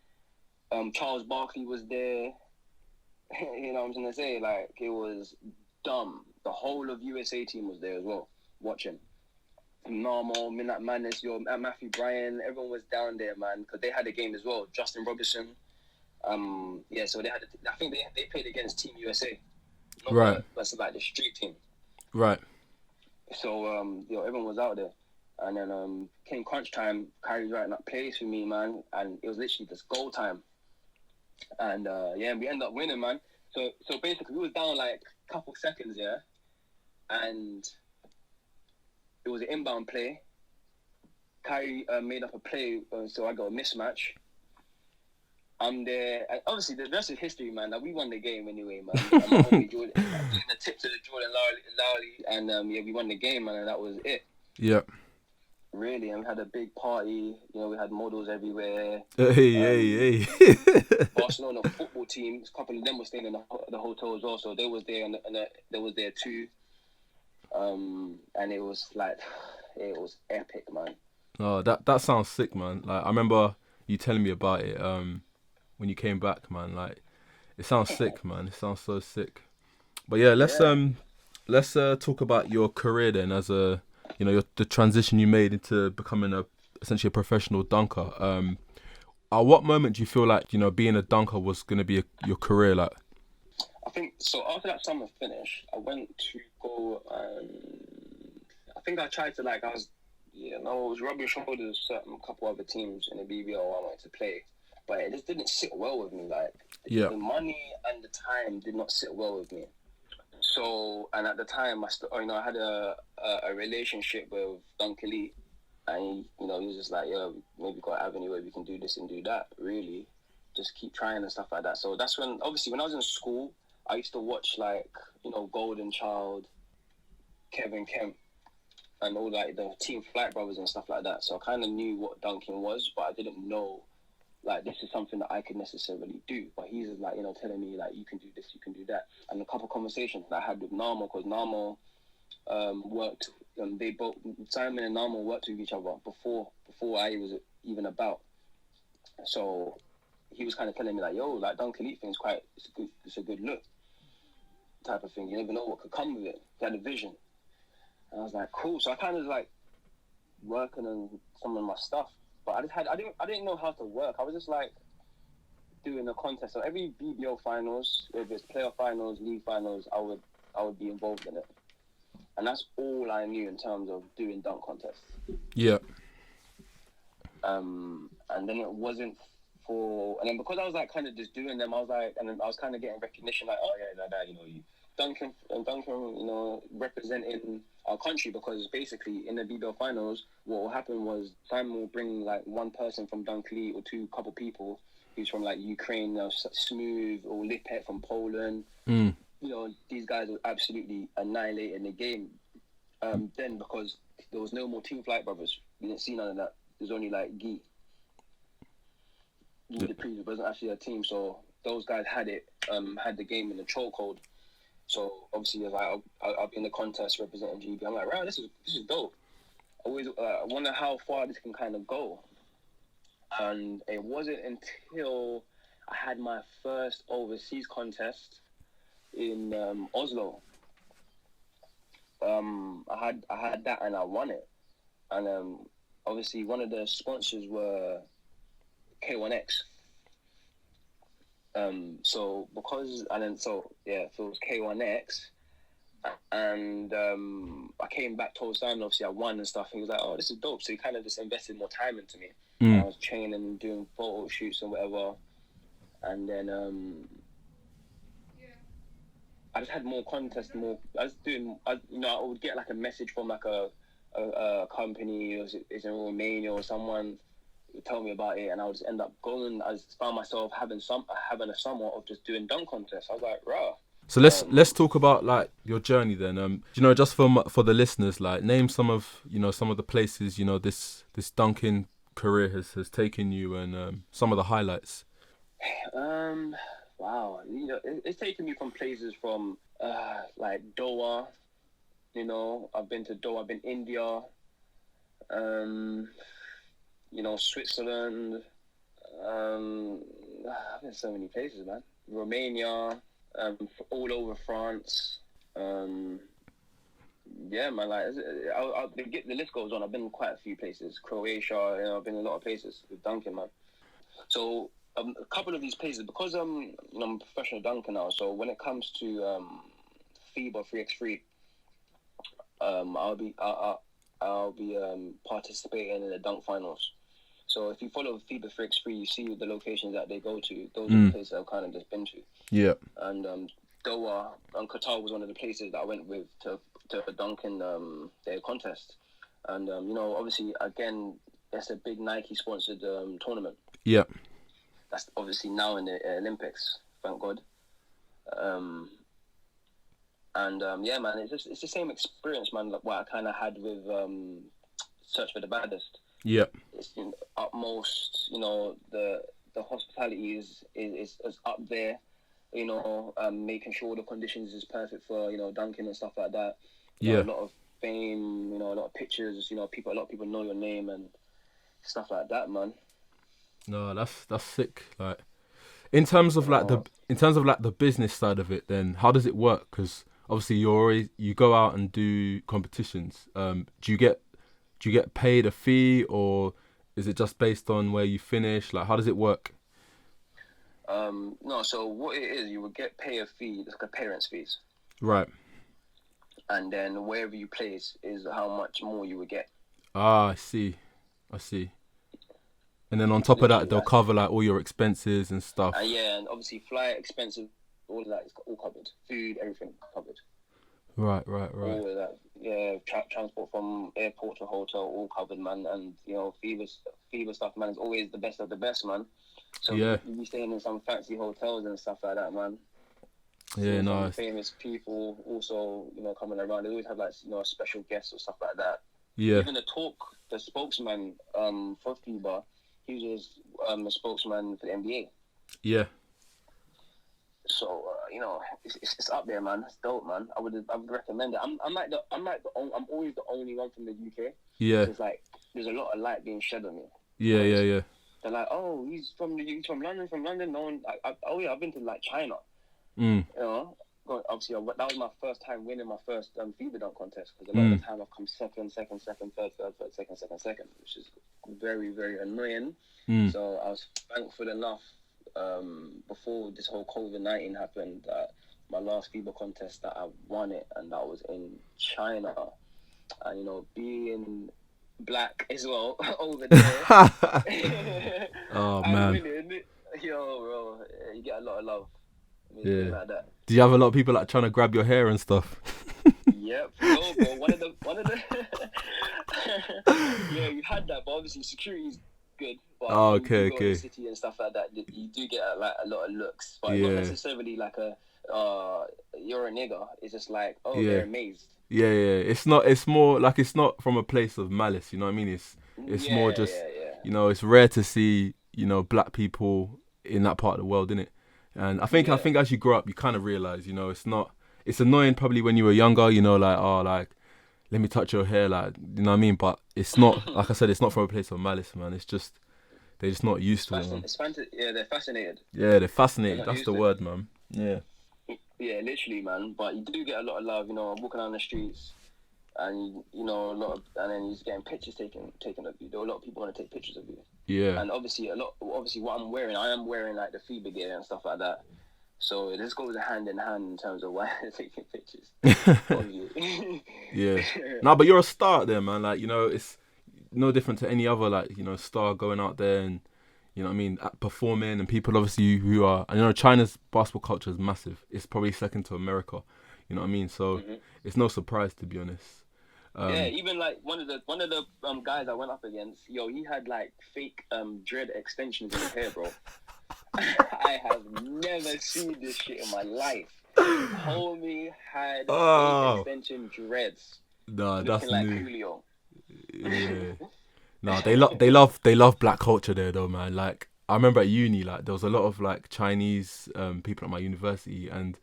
Charles Barkley was there. What I'm gonna say? Like, it was dumb. The whole of USA team was there as well, watching. Normal, Midnight Madness, Matthew Bryan, everyone was down there, man, because they had a game as well. Justin Robinson. So they had. I think they played against Team USA. Right. That's like the street team. Right. So everyone was out there. And then came crunch time, Kyrie's writing up plays for me, man. And it was literally just goal time. And we ended up winning, man. So basically we was down like a couple seconds, and it was an inbound play. Kyrie made up a play, so I got a mismatch. I'm there. And obviously, the rest is history, man. Like, we won the game anyway, man. And my homie Jordan, doing the tip to the Jordan Lowry, and we won the game, man, and that was it. Yeah. Really, and we had a big party. We had models everywhere. Hey. Barcelona football team. A couple of them were staying in the hotel as well, so they was there, and they was there too. And it was like, it was epic, man. Oh, that sounds sick, man. Like, I remember you telling me about it when you came back, man. Like, it sounds sick, man. It sounds so sick. But yeah, let's talk about your career then, as the transition you made into becoming essentially a professional dunker. At what moment do you feel like being a dunker was going to be your career? Like, I think so. After that summer finished, I went to go. I think I tried to I was rubbing shoulders with certain couple other teams in the BBL I wanted to play, but it just didn't sit well with me. Like, the money and the time did not sit well with me. So, and at the time, I had a relationship with Duncan Lee, and he was just like, maybe got an avenue where we can do this and do that. Really, just keep trying and stuff like that. So that's when, obviously, when I was in school, I used to watch Golden Child, Kevin Kemp, and all the Team Flight Brothers and stuff like that. So I kind of knew what dunking was, but I didn't know this is something that I could necessarily do. But he's just telling me you can do this, you can do that. And a couple of conversations that I had with Narmo, because Narmo worked, they both, Simon and Narmo worked with each other before I was even about. So he was kind of telling me like, yo, like dunk elite thing is it's a good look type of thing. You never know what could come with it. He had a vision. And I was like, cool. So I kind of like working on some of my stuff, but I didn't know how to work. I was just like doing a contest. So every BBO finals, whether it's playoff finals, league finals, I would be involved in it. And that's all I knew in terms of doing dunk contests. Yeah. And then it wasn't and then because I was like kind of just doing them, I was like, and then I was kind of getting recognition like, oh yeah, like that, you know, you dunking, you know, representing our country, because basically in the BBL finals, what will happen was Simon will bring like one person from Dunkley or couple people who's from like Ukraine, Smooth or Lipet from Poland. You know, these guys were absolutely annihilating the game. Then because there was no more Team Flight Brothers, we didn't see none of that. There's only like Guy. The previous wasn't actually a team, so those guys had the game in the chokehold. So obviously, like, I'll be in the contest representing GB. I'm like, wow, this is dope. I always wonder how far this can kind of go. And it wasn't until I had my first overseas contest in Oslo. I had that and I won it. And obviously, one of the sponsors were K1X. So it was K1X, and I came back, told Simon obviously I won and stuff. He was like, "Oh, this is dope." So he kind of just invested more time into me. I was training and doing photo shoots and whatever, and then I just had more contests. I would get like a message from like a company, is in Romania or someone would tell me about it, and I would just end up going. I just found myself having a somewhat of just doing dunk contests. I was like, rah. So let's talk about like your journey then. You know, just for the listeners, like name some of the places this dunking career has taken you, and some of the highlights. Wow, you know, it's taken me from places from like Doha. You know, I've been to Doha. I've been India. You know, Switzerland. I've been so many places, man. Romania. All over France. Yeah, man. Like, the list goes on. I've been quite a few places. Croatia. You know, I've been in a lot of places with dunking, man. So a couple of these places, because I'm a professional dunker now. So when it comes to FIBA 3x3, I'll be participating in the dunk finals. So if you follow FIBA 3x3, you see the locations that they go to. Those are the places I've kind of just been to. Yeah. And Doha and Qatar was one of the places that I went with to dunk in their contest. And you know, obviously, again, it's a big Nike sponsored tournament. Yeah. That's obviously now in the Olympics, thank God. Yeah, man, it's the same experience, man, like what I kind of had with Search for the Baddest. Yeah. It's utmost, you know, the hospitality is up there, you know, making sure the conditions is perfect for, you know, dunking and stuff like that. You know, a lot of fame, you know, a lot of pictures, you know, a lot of people know your name and stuff like that, man. No, that's sick. Like, in terms of the business side of it, then how does it work? Because obviously you go out and do competitions. Do you get paid a fee, or is it just based on where you finish? Like, how does it work? No, so what it is, you would pay a fee, like a parent's fees. Right. And then wherever you place is how much more you would get. Ah, I see. And then on top of that, they'll cover like all your expenses and stuff. Yeah, and obviously flight expenses, all of that is all covered. Food, everything covered. Right. All of that, yeah. Transport from airport to hotel, all covered, man. And you know, FIBA stuff, man, is always the best of the best, man. So yeah, you be staying in some fancy hotels and stuff like that, man. Yeah, nice. Famous people also, you know, coming around. They always have like, you know, special guests or stuff like that. Yeah. Even the spokesman for FIBA, he was a spokesman for the NBA. Yeah. So you know, it's up there, man. It's dope, man. I would recommend it. I'm always the only one from the UK. Yeah. So it's like there's a lot of light being shed on me. Yeah. they're like, oh, he's from London. No one, oh yeah, I've been to like China. Mm. You know, obviously that was my first time winning my first FIBA dunk contest, because a lot of the time I've come second, third, second, which is very, very annoying. So I was thankful enough before this whole COVID-19 happened that my last FIBA contest that I won it, and that was in China. And, you know, being black as well over there. Oh, and man. winning, yo, bro, you get a lot of love. Yeah. Like that. Do you have a lot of people like trying to grab your hair and stuff? Yep. No, bro. One of the. Yeah, you had that, but obviously security's good. But okay. You go in the city and stuff like that, you do get a lot of looks, but not necessarily like you're a nigger. It's just like, they're amazed. Yeah. It's not. It's more like, it's not from a place of malice. You know what I mean? It's more just. You know, it's rare to see, you know, black people in that part of the world, innit? And I think as you grow up, you kind of realize, you know, it's annoying probably when you were younger, you know, like, oh, like, let me touch your hair, like, you know what I mean? But it's not, like I said, it's not from a place of malice, man. It's just, they're just not used to it, man. They're fascinated. Yeah, they're fascinated. That's the word, man. Yeah. Yeah, literally, man. But you do get a lot of love, you know, walking down the streets, and you know, and then you're just getting pictures taken of you. There are a lot of people want to take pictures of you. Yeah. And obviously what I'm wearing, I am wearing like the FIBA gear and stuff like that. So this goes hand in hand in terms of why they're taking pictures of you. Yeah. No, but you're a star there, man. Like, you know, it's no different to any other, like, you know, star going out there and, you know what I mean, performing, and people obviously who are, and, you know, China's basketball culture is massive. It's probably second to America. You know what I mean? So it's no surprise, to be honest. Yeah, even like one of the guys I went up against, yo, he had like fake dread extensions in his hair, bro. I have never seen this shit in my life. Homie had fake extension dreads. Nah, that's like new. Julio. Yeah. No, they love black culture there though, man. Like, I remember at uni, like, there was a lot of like Chinese people at my university, and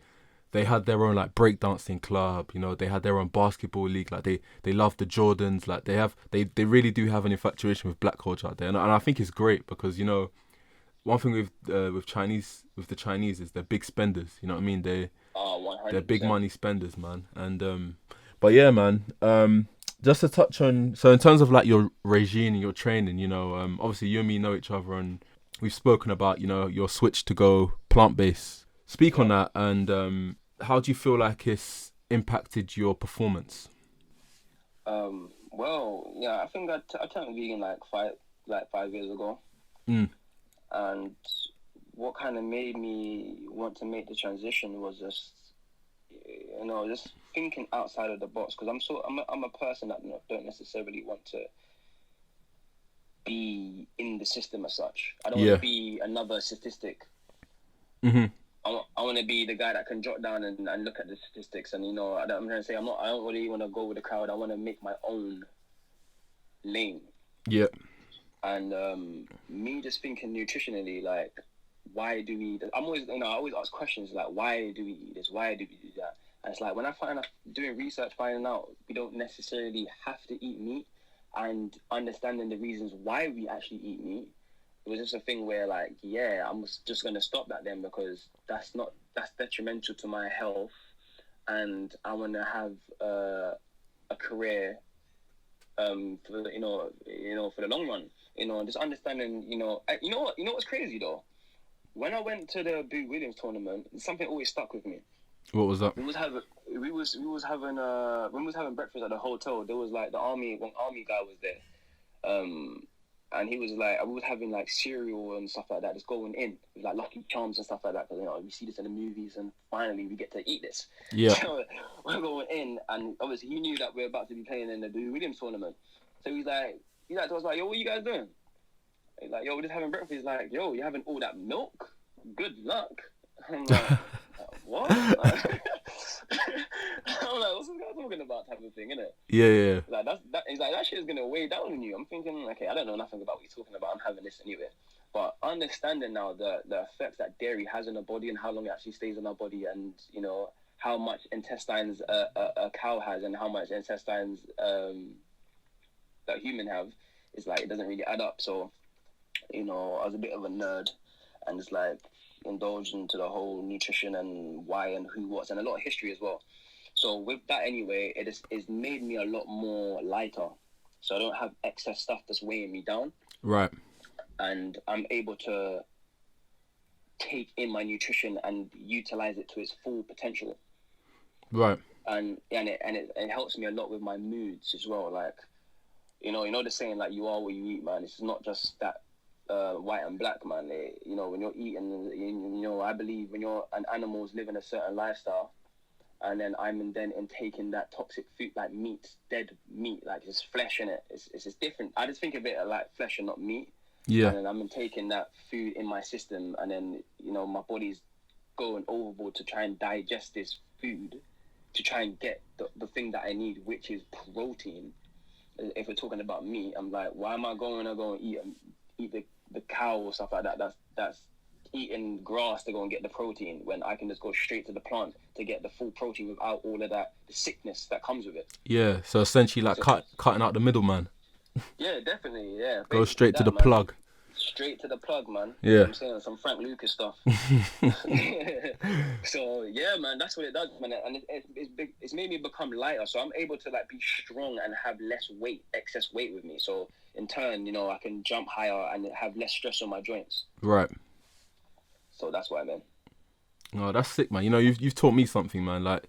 they had their own like breakdancing club, you know, they had their own basketball league, like they love the Jordans, like they really do have an infatuation with black culture out there, and I think it's great because, you know, one thing with the Chinese is they're big spenders, you know what I mean? They're big money spenders, man. And but yeah, man, just to touch on, so in terms of like your regime and your training, you know, obviously you and me know each other, and we've spoken about, you know, your switch to go plant-based. Speak on that, and how do you feel like it's impacted your performance? Well, yeah, I think I turned vegan like 5 years ago. And what kind of made me want to make the transition was just, you know, just thinking outside of the box, because I'm a person that don't necessarily want to be in the system as such. I don't want to be another statistic. I want to be the guy that can jot down and look at the statistics, and, you know, I'm trying to say I don't really want to go with the crowd. I want to make my own lane. Yeah. And me just thinking nutritionally, like, why do we? I always ask questions like, why do we eat this? Why do we do that? And it's like, when I find out, doing research, finding out we don't necessarily have to eat meat, and understanding the reasons why we actually eat meat, it was just a thing where, like, yeah, I'm just going to stop that then, because that's detrimental to my health, and I want to have a career for the long run, you know, just understanding, you know what's crazy though? When I went to the Boo Williams tournament, something always stuck with me. What was that? We was having breakfast at the hotel. There was like one army guy was there. And he was like, we was having like cereal and stuff like that, just going in with like Lucky Charms and stuff like that, because, you know, we see this in the movies, and finally we get to eat this. Yeah. So we're going in, and obviously he knew that we're about to be playing in the Boo Williams tournament. So he's like to us like, yo, what are you guys doing? He's like, yo, we're just having breakfast. He's like, yo, you're having all that milk? Good luck. I'm like, what? I'm like, what's this guy talking about, type of thing, innit? Yeah. Like, he's like, that shit is gonna weigh down on you. I'm thinking, okay, I don't know nothing about what you're talking about. I'm having this anyway. But understanding now the effects that dairy has on the body, and how long it actually stays in our body, and, you know, how much intestines a cow has, and how much intestines that human have, is like, it doesn't really add up. So You know, I was a bit of a nerd, and it's like indulged into the whole nutrition and why and who was, and a lot of history as well. So with that anyway, it's made me a lot more lighter. So I don't have excess stuff that's weighing me down. Right. And I'm able to take in my nutrition and utilize it to its full potential. Right. And it helps me a lot with my moods as well. Like, you know the saying, like, you are what you eat, man. It's not just that white and black, man. When you're eating, I believe when you're an animal's living a certain lifestyle, and then I'm then taking that toxic food, like meat, dead meat, like it's flesh in it. It's just different. I just think of it like flesh and not meat. Yeah. And then I'm taking that food in my system, and then my body's going overboard to try and digest this food, to try and get the thing that I need, which is protein. If we're talking about meat, I'm like, why am I going to go and eat the cow or stuff like that? That's eating grass to go and get the protein, when I can just go straight to the plant to get the full protein without all of that, the sickness that comes with it. Yeah, so essentially like cutting out the middleman. Yeah, definitely, yeah. Go straight to the plug. Straight to the plug, man. Yeah. You know what I'm saying? Some Frank Lucas stuff. So, yeah, man, that's what it does, man. And it's made me become lighter. So I'm able to, like, be strong and have less weight, excess weight with me. So, in turn, I can jump higher and have less stress on my joints. Right. So that's what I meant. Oh, that's sick, man. You've taught me something, man. Like,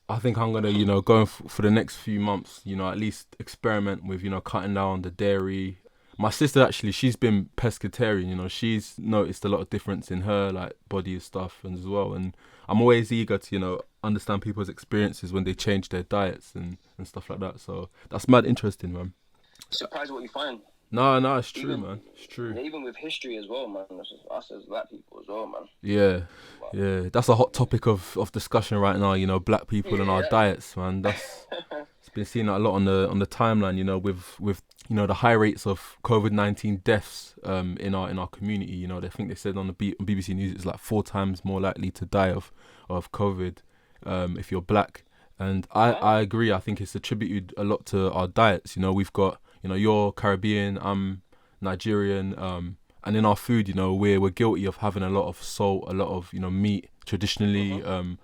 I think I'm gonna, go for the next few months, at least experiment with, cutting down the dairy. My sister actually, she's been pescatarian. She's noticed a lot of difference in her like body and stuff, and as well. And I'm always eager to, understand people's experiences when they change their diets and stuff like that. So that's mad interesting, man. Surprised what you find. No, it's true, man. It's true. Even with history as well, man. Us as black people as well, man. Yeah. That's a hot topic of discussion right now. Black people and our diets, man. It's been seen a lot on the timeline. With the high rates of COVID-19 deaths in our community. They said on BBC News it's like 4 times more likely to die of COVID if you're black. And I agree. I think it's attributed a lot to our diets. We've got. You're Caribbean, I'm Nigerian, and in our food, we're guilty of having a lot of salt, a lot of, meat traditionally, and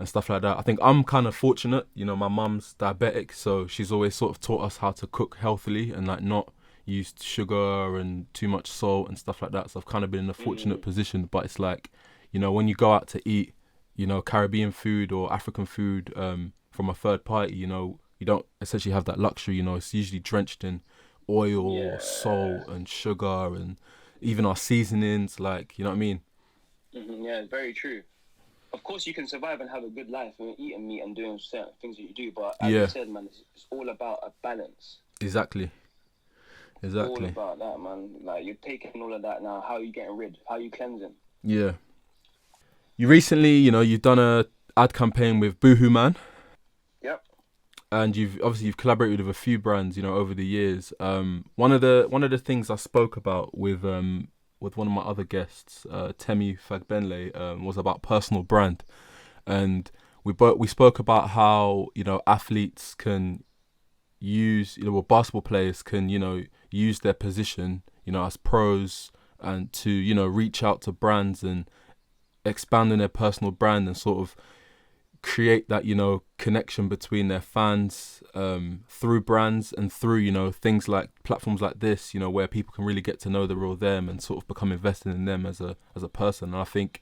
stuff like that. I think I'm kind of fortunate, my mum's diabetic, so she's always sort of taught us how to cook healthily and like not use sugar and too much salt and stuff like that. So I've kind of been in a fortunate position, but it's like, when you go out to eat, Caribbean food or African food from a third party, you don't essentially have that luxury, it's usually drenched in oil, salt and sugar and even our seasonings, like, you know what I mean? Yeah, very true. Of course, you can survive and have a good life when you're eating meat and doing certain things that you do, but as you said, man, it's all about a balance. Exactly. All about that, man. Like, you're taking all of that now. How are you getting rid? How are you cleansing? Yeah. You recently, you've done a ad campaign with Boohoo Man. Yep. And you've collaborated with a few brands, over the years. One of the things I spoke about with one of my other guests, Temi Fagbenle, was about personal brand, and we spoke about how athletes can use basketball players can use their position as pros and to reach out to brands and expand on their personal brand and sort of create that connection between their fans through brands and through things like platforms like this where people can really get to know the real them and sort of become invested in them as a person. And I think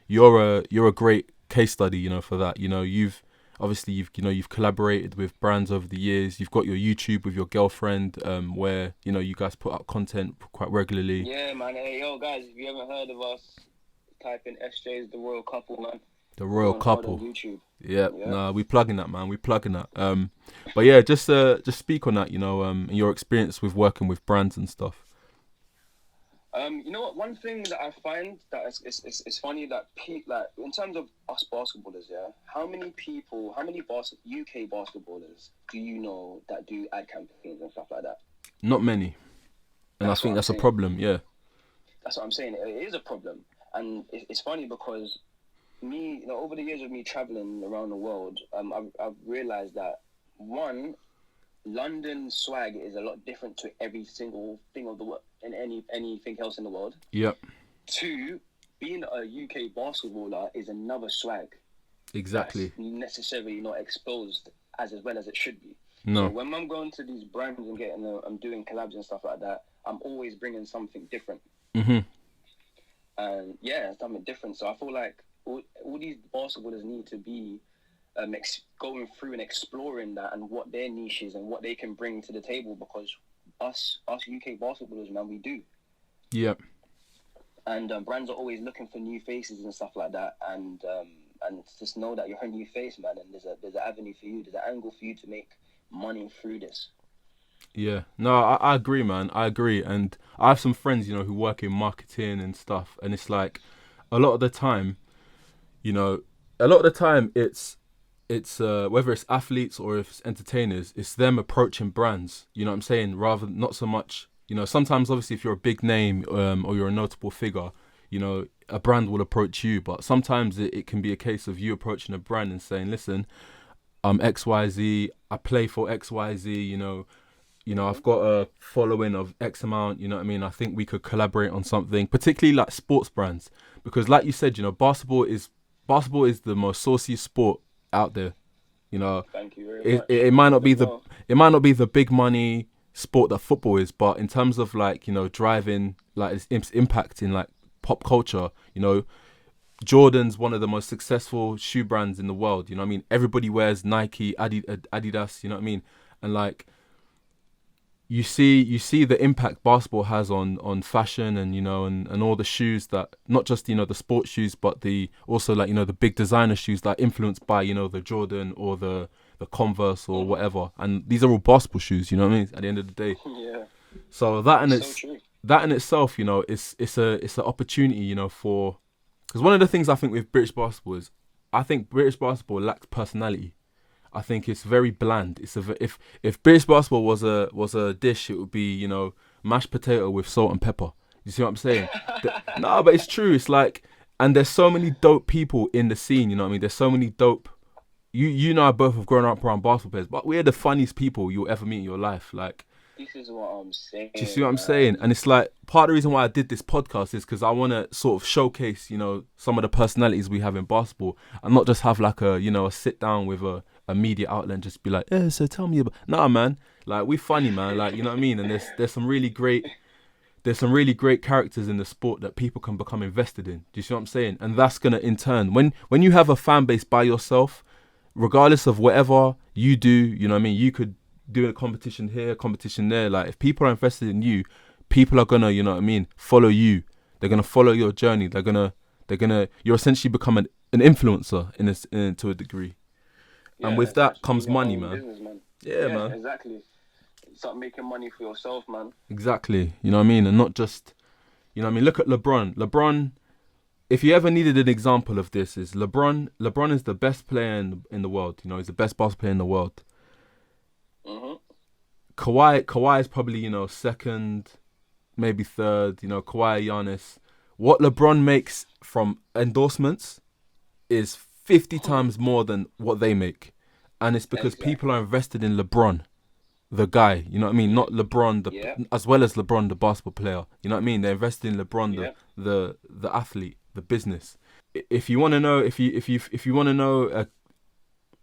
you're a great case study for that. You've collaborated with brands over the years. You've got your YouTube with your girlfriend where you guys put up content quite regularly. Yeah, man. Hey, yo, guys, if you haven't heard of us, type in SJ's The Royal Couple, man. The Royal Couple. YouTube. Yeah, nah, we plugging that, man. We plugging that. But yeah, just speak on that, and your experience with working with brands and stuff. You know what? One thing that I find that it's funny that like in terms of us basketballers, how many UK basketballers do you know that do ad campaigns and stuff like that? Not many, and I think that's a problem. Yeah, that's what I'm saying. It is a problem, and it's funny because me, over the years of me traveling around the world, I've realized that one, London swag is a lot different to every single thing of the world and anything else in the world. Yep. 2, being a UK basketballer is another swag. Exactly. That's necessarily not exposed as well as it should be. No. So when I'm going to these brands and I'm doing collabs and stuff like that, I'm always bringing something different. Mm-hmm. And yeah, something different. So I feel like all these basketballers need to be going through and exploring that and what their niche is and what they can bring to the table, because us UK basketballers, man, we do. Yep. And brands are always looking for new faces and stuff like that. And just know that you're a new face, man. And there's an avenue for you. There's an angle for you to make money through this. Yeah. No, I agree, man. I agree. And I have some friends, who work in marketing and stuff. And it's like, a lot of the time, it's whether it's athletes or if it's entertainers, it's them approaching brands. You know what I'm saying? Rather, not so much, sometimes obviously if you're a big name or you're a notable figure, a brand will approach you. But sometimes it can be a case of you approaching a brand and saying, listen, I'm XYZ, I play for XYZ, I've got a following of X amount, you know what I mean? I think we could collaborate on something, particularly like sports brands. Because like you said, basketball is the most sauciest sport out there. Thank you very much. It might not be the big money sport that football is, but in terms of like, driving like its impact in like pop culture, Jordan's one of the most successful shoe brands in the world. You know what I mean? Everybody wears Nike, Adidas, you know what I mean? And like, you see the impact basketball has on fashion and, and all the shoes that, not just, the sports shoes, but also like, the big designer shoes that are influenced by, the Jordan or the Converse or whatever. And these are all basketball shoes, you know what I mean? At the end of the day. Yeah. So that in itself, it's an opportunity, for, because one of the things I think with British basketball is, I think British basketball lacks personality. I think it's very bland. If British basketball was a dish, it would be, mashed potato with salt and pepper. You see what I'm saying? No, but it's true. It's like, and there's so many dope people in the scene. You know what I mean? There's so many dope. You know, I both have grown up around basketball players, but we're the funniest people you'll ever meet in your life. Like, this is what I'm saying. Do you see what I'm saying? And it's like, part of the reason why I did this podcast is because I want to sort of showcase, some of the personalities we have in basketball, and not just have like a sit down with a media outlet and just be like, so tell me about. Nah, man. Like, we funny, man. Like, you know what I mean? And there's some really great characters in the sport that people can become invested in. Do you see what I'm saying? And that's gonna, in turn, when you have a fan base by yourself, regardless of whatever you do, you know what I mean? You could do a competition here, competition there. Like, if people are invested in you, people are gonna, you know what I mean, follow you. They're gonna follow your journey. You're essentially become an influencer to a degree. Yeah, and with that comes money, man. Business, man. Yeah, man. Exactly. Start making money for yourself, man. Exactly. You know what I mean? And not just, you know what I mean? Look at LeBron. LeBron, if you ever needed an example of this, is LeBron. LeBron is the best player in the world. He's the best basketball player in the world. Mm-hmm. Kawhi is probably, second, maybe third. Kawhi, Giannis. What LeBron makes from endorsements is 50 times more than what they make. And it's because people are invested in LeBron, the guy. You know what I mean? Not LeBron, as well as LeBron, the basketball player. You know what I mean? They're invested in LeBron, the athlete, the business. If you want to know, if you want to know, you know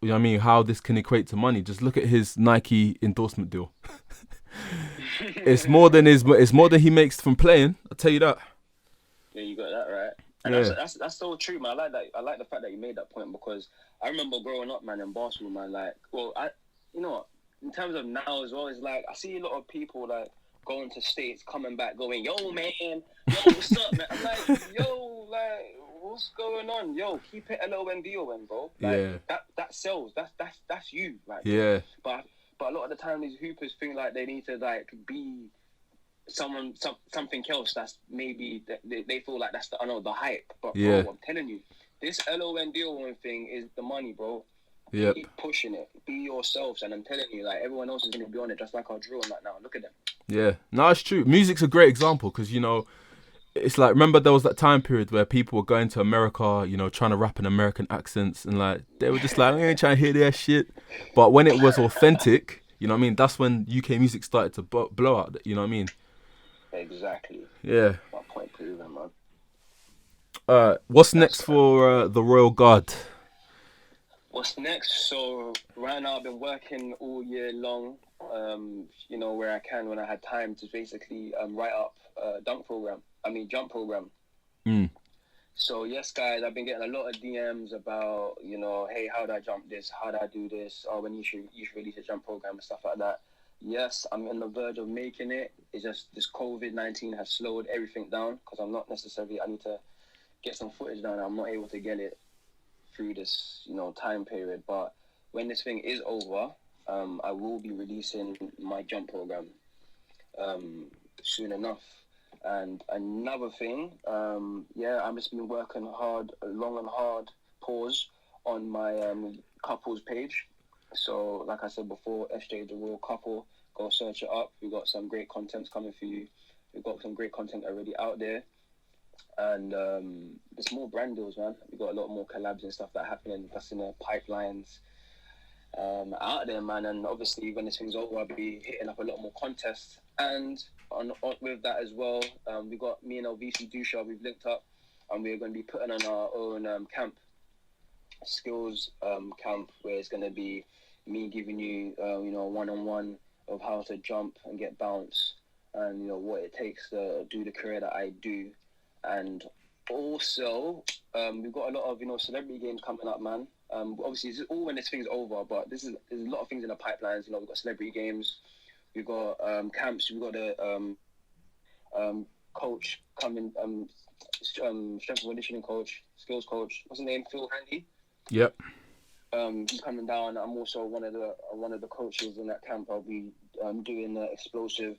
what I mean, how this can equate to money, just look at his Nike endorsement deal. It's more than he makes from playing. I'll tell you that. Yeah, you got that right. And that's so true, man. I like the fact that you made that point, because I remember growing up, man, in basketball, man. Like, you know what? In terms of now as well, it's like I see a lot of people like going to states, coming back, going, "Yo, man, yo, what's up, man?" I'm like, "Yo, like, what's going on? Yo, keep it LONDON, bro. Like, that sells. That's you. Like, yeah. But a lot of the time, these hoopers think like they need to like be something else that's maybe they feel like that's the hype. But bro, I'm telling you, this LONDON thing is the money, bro. Keep pushing it. Be yourselves, and I'm telling you, like, everyone else is gonna be on it, just like our drill and that now. Look at them. Yeah, no, it's true. Music's a great example, because it's like, remember there was that time period where people were going to America, trying to rap in American accents, and like they were just like, we ain't trying to hear that shit. But when it was authentic, you know what I mean? That's when UK music started to blow out, you know what I mean? Exactly. Yeah. My point proven, man. What's next for the Royal Guard? What's next? So right now I've been working all year long, you know, where I can, when I had time to basically write up a jump program. So yes, guys, I've been getting a lot of DMs about, you know, hey, how do I jump this? How do I do this? Or when you should release a jump program and stuff like that. Yes, I'm on the verge of making it. It's just this COVID-19 has slowed everything down because I need to get some footage down. I'm not able to get it through this, you know, time period. But when this thing is over, I will be releasing my jump program soon enough. And another thing, I've just been working hard, long and hard, on my couples page. So, like I said before, SJ the Royal Couple, go search it up. We've got some great content coming for you. We've got some great content already out there. And there's more brand deals, man. We've got a lot more collabs and stuff that are happening. That's in the pipelines out there, man. And obviously, when this thing's over, I'll be hitting up a lot more contests. And on with that as well, we got me and LVC Dusha, we've linked up, and we're going to be putting on our own camp, skills camp, where it's going to be me giving you, you know, one-on-one of how to jump and get bounce, and, you know, what it takes to do the career that I do. And also, we've got a lot of, you know, celebrity games coming up, man. Obviously, this is all when this thing's over, but there's a lot of things in the pipelines. You know, we've got celebrity games, we've got camps, we've got a coach coming, strength and conditioning coach, skills coach. What's his name? Phil Handy. Yep. He's coming down. I'm also one of the coaches in that camp. I'll be doing the explosive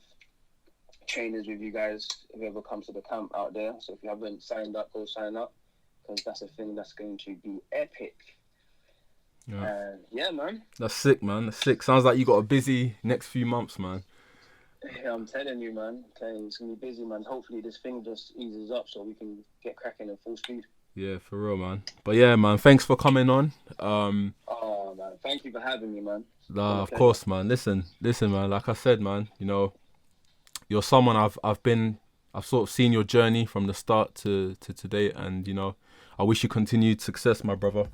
trainers with you guys if ever comes to the camp out there. So if you haven't signed up, go sign up, because that's a thing that's going to be epic. Yeah, man. That's sick, man. That's sick. Sounds like you got a busy next few months, man. Yeah, I'm telling you, man. It's going to be busy, man. Hopefully this thing just eases up so we can get cracking at full speed. Yeah, for real, man. But yeah, man, thanks for coming on. Oh, man. Thank you for having me, man. Nah, of course, man. Listen, man. Like I said, man, you know, you're someone I've sort of seen your journey from the start to today, and, you know, I wish you continued success, my brother.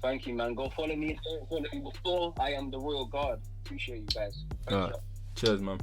Thank you, man. Go follow me. Don't follow me before. I am the Royal Guard. Appreciate you guys. Cheers, man.